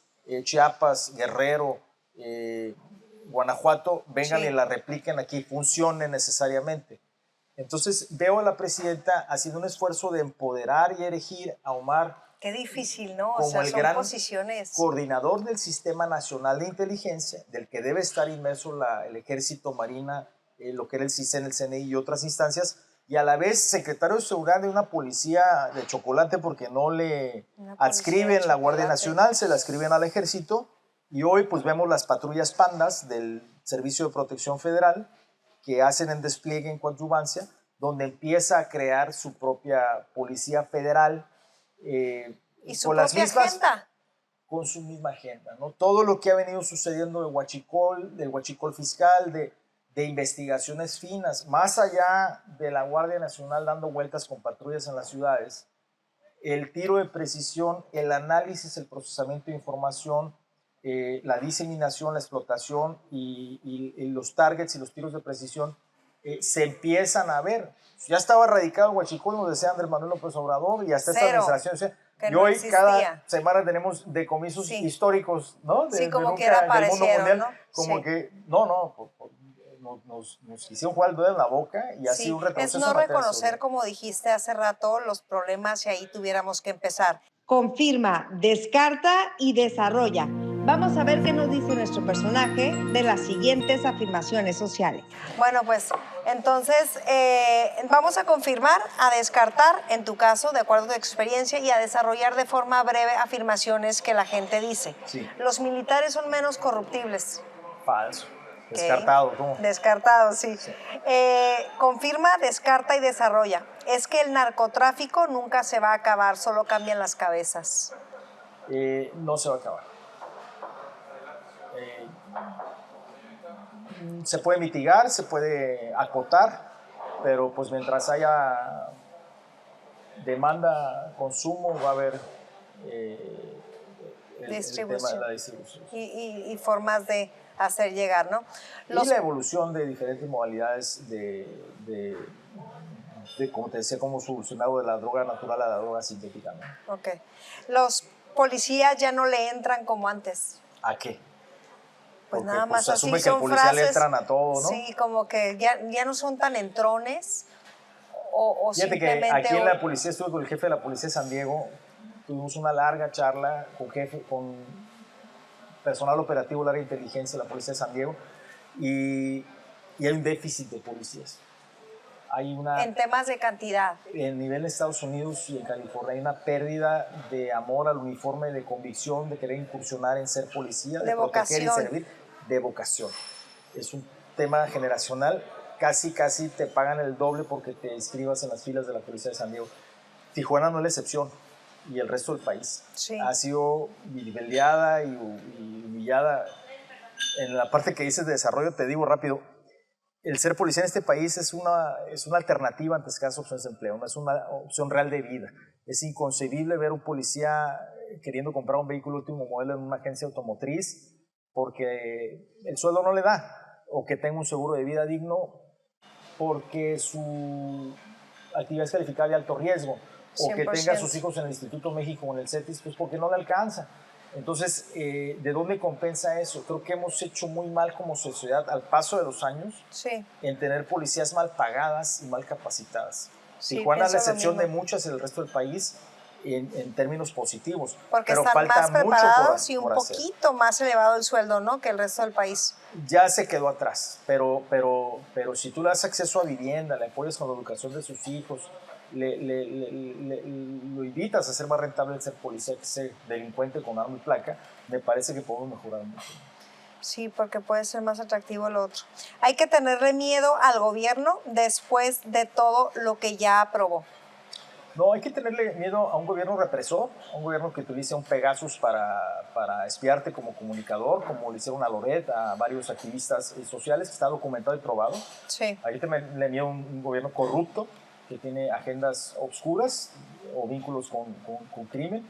Chiapas, Guerrero, Guanajuato vengan Sí. y la repliquen aquí, funcione necesariamente. Entonces veo a la presidenta haciendo un esfuerzo de empoderar y erigir a Omar Qué difícil, ¿no? O como sea, el son gran posiciones. coordinador del Sistema Nacional de Inteligencia, del que debe estar inmerso el Ejército, Marina, lo que era el CISEN, el CNI y otras instancias, y a la vez secretario de Seguridad de una policía de chocolate, porque no le Una policía adscriben de la Guardia chocolate. Nacional, se la adscriben al Ejército, y hoy pues vemos las patrullas pandas del Servicio de Protección Federal, que hacen el despliegue en coadyuvancia, donde empieza a crear su propia Policía Federal, Y su con las propia mismas, agenda. con su misma agenda, ¿no? Todo lo que ha venido sucediendo del huachicol fiscal, de de investigaciones finas, más allá de la Guardia Nacional dando vueltas con patrullas en las ciudades, el tiro de precisión, el análisis, el procesamiento de información, la diseminación, la explotación y los targets y los tiros de precisión se empiezan a ver. Ya estaba radicado en Huachicol, nos decía Andrés Manuel López Obrador, y hasta esta administración. Y no hoy existía. Cada semana tenemos decomisos históricos, ¿no? Sí, como que era del mundo mundial, ¿no? Como sí. que, nos quisieron jugar el dedo en la boca y ha sido un retroceso. Es no reconocer, como dijiste hace rato, los problemas y ahí tuviéramos que empezar. Confirma, descarta y desarrolla. Vamos a ver qué nos dice nuestro personaje de las siguientes afirmaciones sociales. Bueno, pues entonces vamos a confirmar, a descartar, en tu caso, de acuerdo a tu experiencia, y a desarrollar de forma breve afirmaciones que la gente dice. Sí. Los militares son menos corruptibles. Falso. Descartado, ¿cómo? Descartado, sí. Confirma, descarta y desarrolla. Es que el narcotráfico nunca se va a acabar, solo cambian las cabezas. No se va a acabar. Se puede mitigar, se puede acotar, pero pues mientras haya demanda, consumo, va a haber el tema de la distribución. Y formas de hacer llegar, ¿no? Y la evolución de diferentes modalidades de como te decía, cómo solucionado de la droga natural a la droga sintética, ¿no? Ok. Los policías ya no le entran como antes. ¿A qué? Pues porque nada más se asume así que el son policía frases, le entran a todo, ¿no? Sí, como que ya no son tan entrones o Fíjate simplemente... que aquí en la policía estuve con el jefe de la policía de San Diego, tuvimos una larga charla con personal operativo del área de inteligencia de la policía de San Diego y hay un déficit de policías. Hay una, en temas de cantidad. En nivel de Estados Unidos y en California hay una pérdida de amor al uniforme, de convicción, de querer incursionar en ser policía, de proteger y servir, de vocación. Es un tema generacional. Casi te pagan el doble porque te inscribas en las filas de la policía de San Diego. Tijuana no es la excepción y el resto del país. Sí. Ha sido vilipendiada y humillada. En la parte que dices de desarrollo, te digo rápido, el ser policía en este país es una alternativa ante escasas opciones de empleo, no es una opción real de vida. Es inconcebible ver un policía queriendo comprar un vehículo último modelo en una agencia automotriz porque el sueldo no le da, o que tenga un seguro de vida digno porque su actividad es calificada de alto riesgo, o 100%. que tenga a sus hijos en el Instituto México o en el CETIS, pues porque no le alcanza. Entonces, ¿de dónde compensa eso? Creo que hemos hecho muy mal como sociedad al paso de los años en tener policías mal pagadas y mal capacitadas. Sí, Tijuana es la excepción de muchas en el resto del país en términos positivos. Porque pero están falta más mucho preparados y un por hacer. poquito más elevado el sueldo, ¿no?, que el resto del país. Ya se quedó atrás, pero si tú le das acceso a vivienda, le apoyas con la educación de sus hijos, lo invitas a ser más rentable el ser policía que ser delincuente con arma y placa, me parece que podemos mejorar mucho. Sí, porque puede ser más atractivo el otro. Hay que tenerle miedo al gobierno después de todo lo que ya aprobó. No, hay que tenerle miedo a un gobierno represor, a un gobierno que utilice un Pegasus para espiarte como comunicador, como le hicieron a Loret, a varios activistas sociales, que está documentado y probado. Sí. Hay que tenerle miedo a un gobierno corrupto, que tiene agendas obscuras o vínculos con crimen,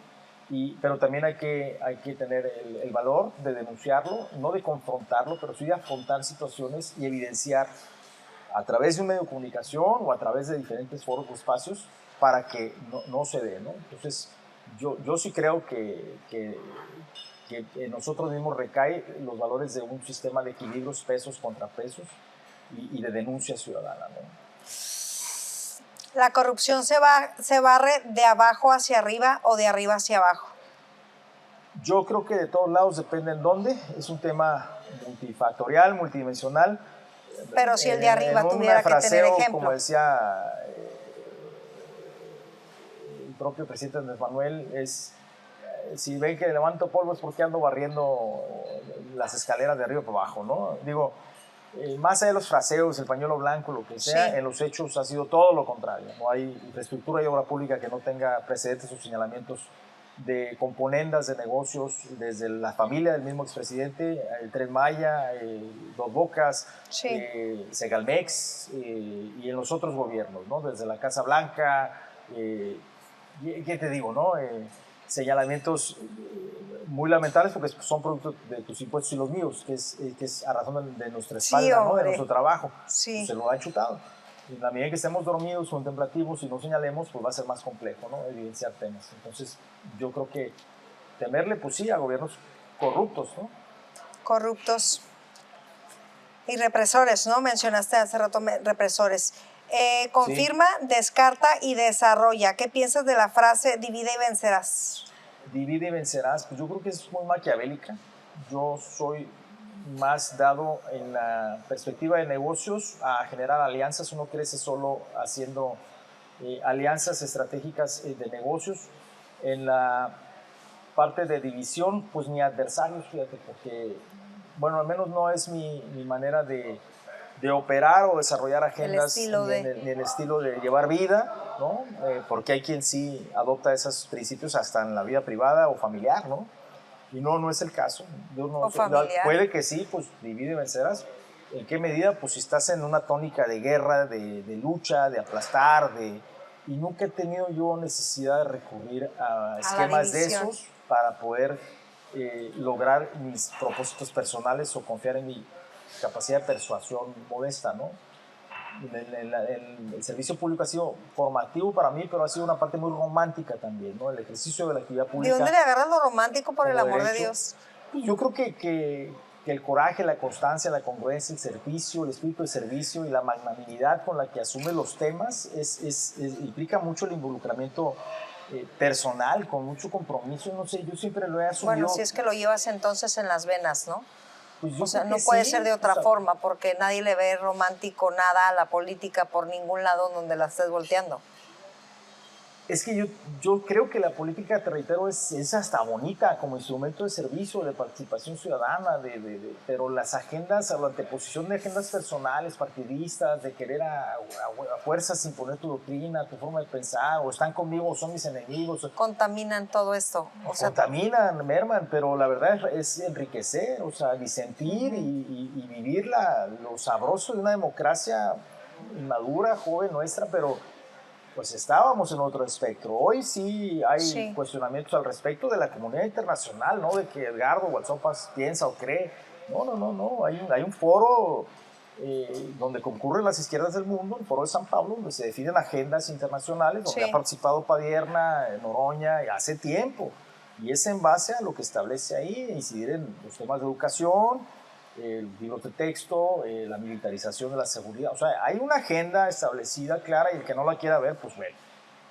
pero también hay que tener el valor de denunciarlo, no de confrontarlo, pero sí de afrontar situaciones y evidenciar a través de un medio de comunicación o a través de diferentes foros o espacios para que no se dé, ¿no? Entonces, yo sí creo que en nosotros mismos recae los valores de un sistema de equilibrios, pesos contra pesos y de denuncia ciudadana, ¿no? ¿La corrupción se barre de abajo hacia arriba o de arriba hacia abajo? Yo creo que de todos lados, depende en dónde. Es un tema multifactorial, multidimensional. Pero si el de arriba tuviera que tener ejemplo. Como decía el propio presidente Andrés Manuel, es si ven que levanto polvo es porque ando barriendo las escaleras de arriba para abajo, ¿no? Digo, más allá de los fraseos, el pañuelo blanco, lo que sea, sí, en los hechos ha sido todo lo contrario. No hay infraestructura y obra pública que no tenga precedentes o señalamientos de componendas de negocios, desde la familia del mismo expresidente, el Tren Maya, Dos Bocas, Sí. Segalmex, y en los otros gobiernos, ¿no? Desde la Casa Blanca, ¿qué te digo, no? Señalamientos muy lamentables porque son producto de tus impuestos y los míos, que es a razón de nuestra espalda, ¿no? De nuestro trabajo. Sí. Pues se lo han chutado. En la medida en que estemos dormidos, contemplativos y no señalemos, pues va a ser más complejo, ¿no? Evidenciar temas. Entonces, yo creo que temerle, pues sí, a gobiernos corruptos, ¿no? Corruptos y represores, ¿no? Mencionaste hace rato represores. Confirma, sí. Descarta y desarrolla. ¿Qué piensas de la frase divide y vencerás? Divide y vencerás, pues yo creo que es muy maquiavélica. Yo soy más dado en la perspectiva de negocios a generar alianzas. Uno crece solo haciendo alianzas estratégicas de negocios. En la parte de división, pues ni adversarios, fíjate, porque, bueno, al menos no es mi manera de operar o desarrollar agendas, ni el estilo de llevar vida, ¿no? Porque hay quien sí adopta esos principios hasta en la vida privada o familiar, ¿no? Y no es el caso. Puede que sí, pues divide y vencerás. ¿En qué medida? Pues si estás en una tónica de guerra, de lucha, de aplastar, y nunca he tenido yo necesidad de recurrir a esquemas de esos para poder lograr mis propósitos personales o confiar en mi capacidad de persuasión modesta, ¿no? El servicio público ha sido formativo para mí, pero ha sido una parte muy romántica también, ¿no? El ejercicio de la actividad pública. ¿De dónde le agarras lo romántico, por el amor de Dios? Yo creo que el coraje, la constancia, la congruencia, el servicio, el espíritu de servicio y la magnanimidad con la que asume los temas implica mucho el involucramiento personal, con mucho compromiso. No sé, yo siempre lo he asumido. Bueno, si es que lo llevas entonces en las venas, ¿no? Pues o sea, no puede ser de otra forma, porque nadie le ve romántico nada a la política por ningún lado donde la estés volteando. Es que yo creo que la política, te reitero, es hasta bonita como instrumento de servicio, de participación ciudadana, pero las agendas, la anteposición de agendas personales, partidistas, de querer a fuerzas imponer tu doctrina, tu forma de pensar, o están conmigo o son mis enemigos. Contaminan todo esto. O sea, contaminan, merman, pero la verdad es enriquecer, o sea, disentir y vivir lo sabroso de una democracia inmadura, joven, nuestra, pero pues estábamos en otro espectro. Hoy sí hay cuestionamientos al respecto de la comunidad internacional, ¿no? De que Edgardo Gualzopas piensa o cree. No. Hay un foro donde concurren las izquierdas del mundo, el foro de San Pablo, donde se definen agendas internacionales, donde ha participado Padierna, Noroña, hace tiempo. Y es en base a lo que establece ahí, incidir en los temas de educación, libros de texto, la militarización de la seguridad. O sea, hay una agenda establecida, clara, y el que no la quiera ver, pues ve.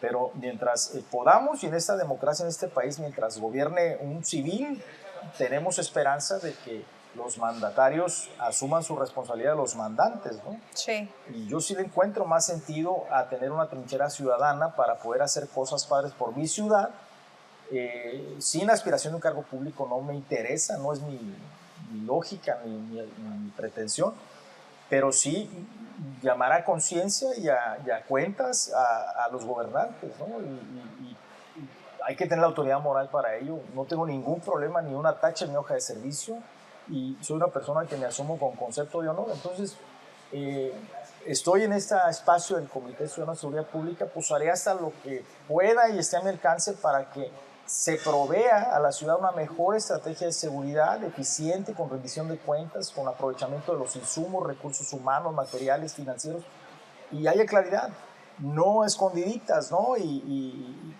Pero mientras podamos, y en esta democracia, en este país, mientras gobierne un civil, tenemos esperanza de que los mandatarios asuman su responsabilidad de los mandantes, ¿no? Sí. Y yo sí le encuentro más sentido a tener una trinchera ciudadana para poder hacer cosas padres por mi ciudad. Sin aspiración de un cargo público no me interesa, no es mi lógica, mi pretensión, pero sí llamar a conciencia y a cuentas a los gobernantes, ¿no? Y hay que tener la autoridad moral para ello. No tengo ningún problema, ni una tacha en mi hoja de servicio, y soy una persona que me asumo con concepto de honor. Entonces, estoy en este espacio del Comité Ciudadano de Seguridad Pública, pues haré hasta lo que pueda y esté a mi alcance para que se provea a la ciudad una mejor estrategia de seguridad eficiente, con rendición de cuentas, con aprovechamiento de los insumos, recursos humanos, materiales, financieros, y haya claridad, no escondiditas, ¿no? Y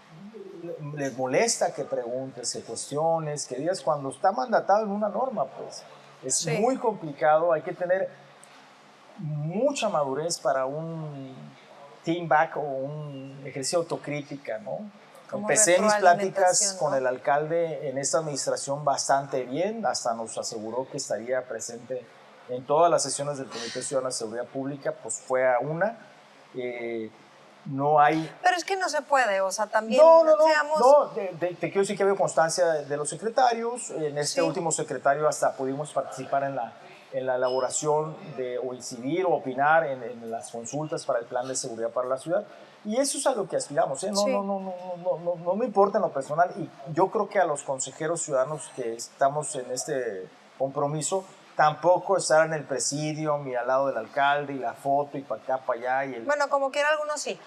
les molesta que preguntes, que cuestiones, que digas cuando está mandatado en una norma, pues es muy complicado, hay que tener mucha madurez para un team back o un ejercicio de autocrítica, ¿no? Empecé mis pláticas con el alcalde en esta administración bastante bien, hasta nos aseguró que estaría presente en todas las sesiones del Comité Ciudadano de Seguridad Pública, pues fue a una. No hay... Pero es que no se puede, o sea, también te quiero decir que había constancia de los secretarios. En este último secretario hasta pudimos participar en la elaboración o incidir o opinar en las consultas para el plan de seguridad para la ciudad. Y eso es a lo que aspiramos, ¿eh? Sí. No me importa en lo personal, y yo creo que a los consejeros ciudadanos que estamos en este compromiso, tampoco estar en el presidio y al lado del alcalde y la foto y para acá, para allá. Y Bueno, como quiera algunos sí.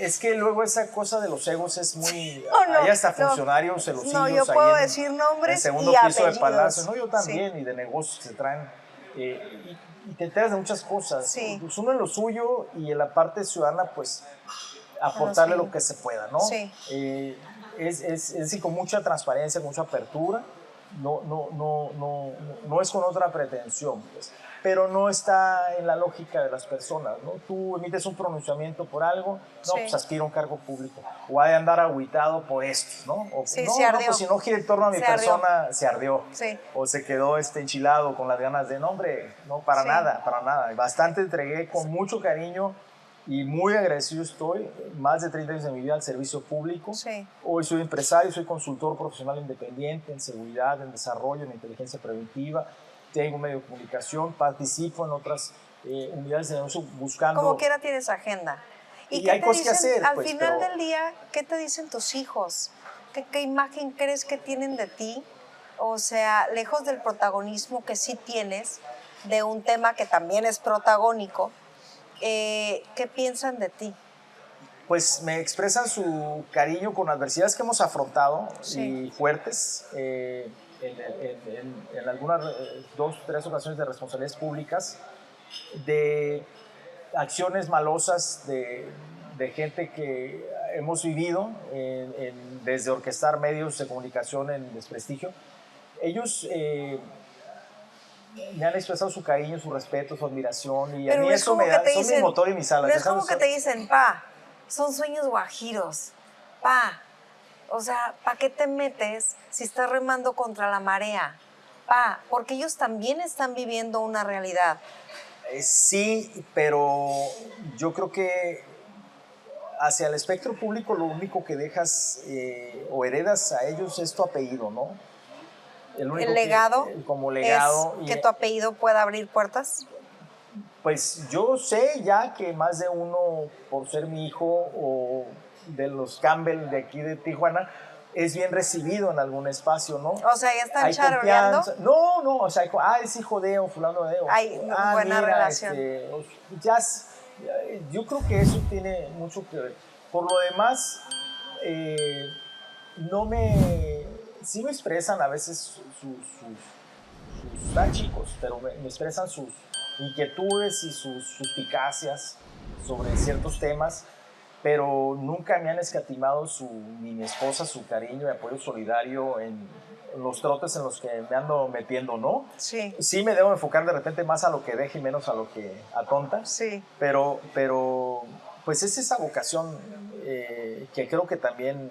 es que luego esa cosa de los egos es muy... No, hay hasta no. funcionarios celosillos No, yo ahí puedo en decir el nombres segundo y piso de apellidos. Palacio. No, yo también, Sí. y de negocios que se traen. Y te enteras de muchas cosas. Sí. Pues uno en lo suyo y en la parte ciudadana, pues aportarle sí. lo que se pueda, ¿no? Sí. Es decir, con mucha transparencia, con mucha apertura, no es con otra pretensión, pues, pero no está en la lógica de las personas, ¿no? Tú emites un pronunciamiento por algo, no, Sí. pues aspira a un cargo público, o ha de andar agüitado por esto, ¿no? O, Sí, no, se ardió. pues si no gira en torno a mi Se ardió. persona, se ardió. Sí. O se quedó enchilado con las ganas de, no, hombre, no, para Sí. nada, para nada. Bastante entregué con mucho cariño y muy agradecido estoy, más de 30 años de mi vida al servicio público. Sí. Hoy soy empresario, soy consultor profesional independiente en seguridad, en desarrollo, en inteligencia preventiva. Tengo un medio de comunicación, participo en otras unidades de negocio buscando... Como quiera tienes agenda. Y qué hay te cosas que dicen, hacer, al pues, final pero- del día, ¿qué te dicen tus hijos? ¿Qué imagen crees que tienen de ti? O sea, lejos del protagonismo que sí tienes, de un tema que también es protagónico, ¿qué piensan de ti? Pues me expresan su cariño con adversidades que hemos afrontado Sí. y fuertes en algunas 2, 3 ocasiones de responsabilidades públicas, de acciones malosas de gente que hemos vivido desde orquestar medios de comunicación en desprestigio. Ellos me han expresado su cariño, su respeto, su admiración, y a Pero mí no es eso como me que da, te son dicen, mi motor y mis alas. no es Déjame como que ser- te dicen, pa, son sueños guajiros, pa, o sea, ¿para qué te metes si estás remando contra la marea? Pa, porque ellos también están viviendo una realidad. Sí, pero yo creo que hacia el espectro público lo único que dejas o heredas a ellos es tu apellido, ¿no? El legado como legado. es que tu apellido pueda abrir puertas. Pues yo sé ya que más de uno, por ser mi hijo o de los Campbell de aquí de Tijuana, es bien recibido en algún espacio, ¿no? O sea, ya están Hay charoleando. confianza. No, o sea, es hijo de o fulano de o. Hay buena relación. Yo creo que eso tiene mucho que ver. Por lo demás, no me... Sí me expresan a veces están chicos, pero me expresan sus inquietudes y sus suspicacias sobre ciertos temas, pero nunca me han escatimado ni mi esposa su cariño y apoyo solidario en los trotes en los que me ando metiendo, ¿no? Sí. Sí me debo enfocar de repente más a lo que deje y menos a lo que atonta, Sí. pero pues es esa vocación que creo que también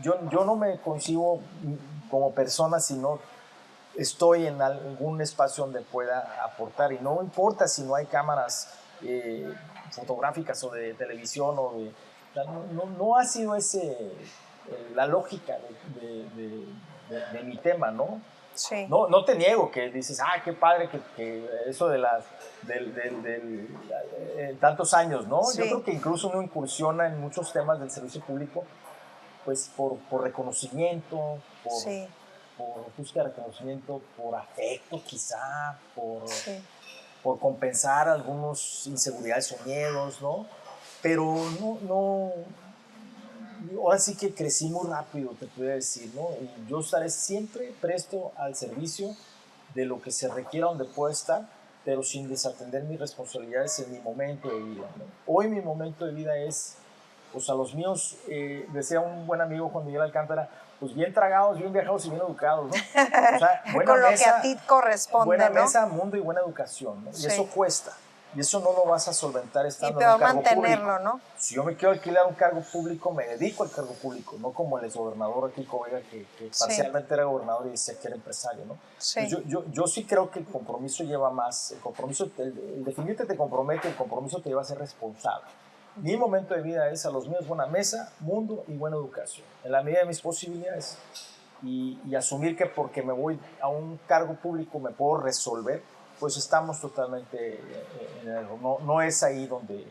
yo no me concibo como persona, sino estoy en algún espacio donde pueda aportar, y no importa si no hay cámaras fotográficas o de televisión no ha sido la lógica de mi tema, ¿no? Sí. No te niego que dices, qué padre que eso de tantos años, ¿no? Sí. Yo creo que incluso uno incursiona en muchos temas del servicio público, pues por reconocimiento, Sí. por búsqueda de reconocimiento, por afecto quizá, Sí. por compensar algunas inseguridades o miedos, ¿no? Pero ahora sí que crecí muy rápido, te podría decir, ¿no? Y yo estaré siempre presto al servicio de lo que se requiera donde pueda estar, pero sin desatender mis responsabilidades en mi momento de vida, ¿no? Hoy mi momento de vida es, pues a los míos, decía un buen amigo Juan Miguel Alcántara, pues bien tragados, bien viajados y bien educados, ¿no? O sea, buena Con lo mesa, que a ti corresponde, buena ¿no? mesa, mundo y buena educación, ¿no? Sí. Y eso cuesta. Y eso no lo vas a solventar Y estando en peor un cargo mantenerlo, público. ¿no? Si yo me quiero alquilar un cargo público, me dedico al cargo público, no como el exgobernador aquí, Vega, que parcialmente era gobernador y decía que era empresario, ¿no? Sí. Pues yo sí creo que el compromiso lleva más. El compromiso, el definirte te compromete, el compromiso te lleva a ser responsable. Mi momento de vida es a los míos buena mesa, mundo y buena educación, en la medida de mis posibilidades. Y asumir que porque me voy a un cargo público me puedo resolver, pues estamos totalmente en el error. No es ahí donde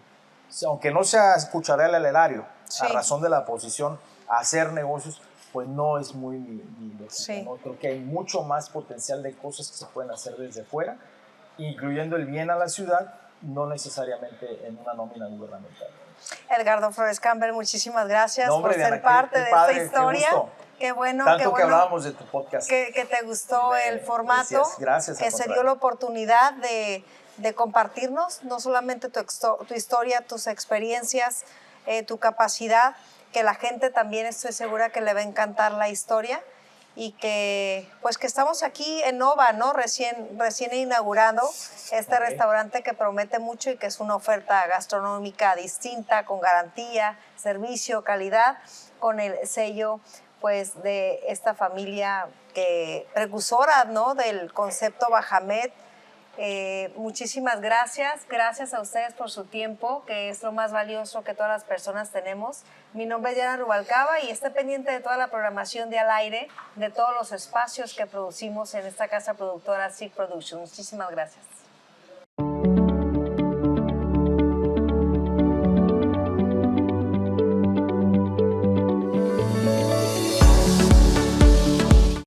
aunque no sea cucharela al erario, Sí. a razón de la posición, a hacer negocios, pues no es muy mi lógica, Sí. ¿no? Creo que hay mucho más potencial de cosas que se pueden hacer desde fuera, incluyendo el bien a la ciudad, no necesariamente en una nómina gubernamental. Edgardo Flores Campbell, muchísimas gracias No, hombre, por ser Diana, parte qué de padre, esta historia. qué gusto. Qué bueno, Tanto qué que bueno hablábamos de tu podcast. que te gustó el formato, Gracias, que al se contrario. dio la oportunidad de compartirnos no solamente tu historia, tus experiencias, tu capacidad, que la gente también estoy segura que le va a encantar la historia y que pues que estamos aquí en Nova, ¿no? Recién inaugurado este restaurante que promete mucho y que es una oferta gastronómica distinta, con garantía, servicio, calidad, con el sello pues de esta familia precursora, ¿no? Del concepto Bajamet. Muchísimas gracias a ustedes por su tiempo, que es lo más valioso que todas las personas tenemos. Mi nombre es Diana Rubalcaba y esté pendiente de toda la programación de Al Aire, de todos los espacios que producimos en esta casa productora SIG Productions. Muchísimas gracias.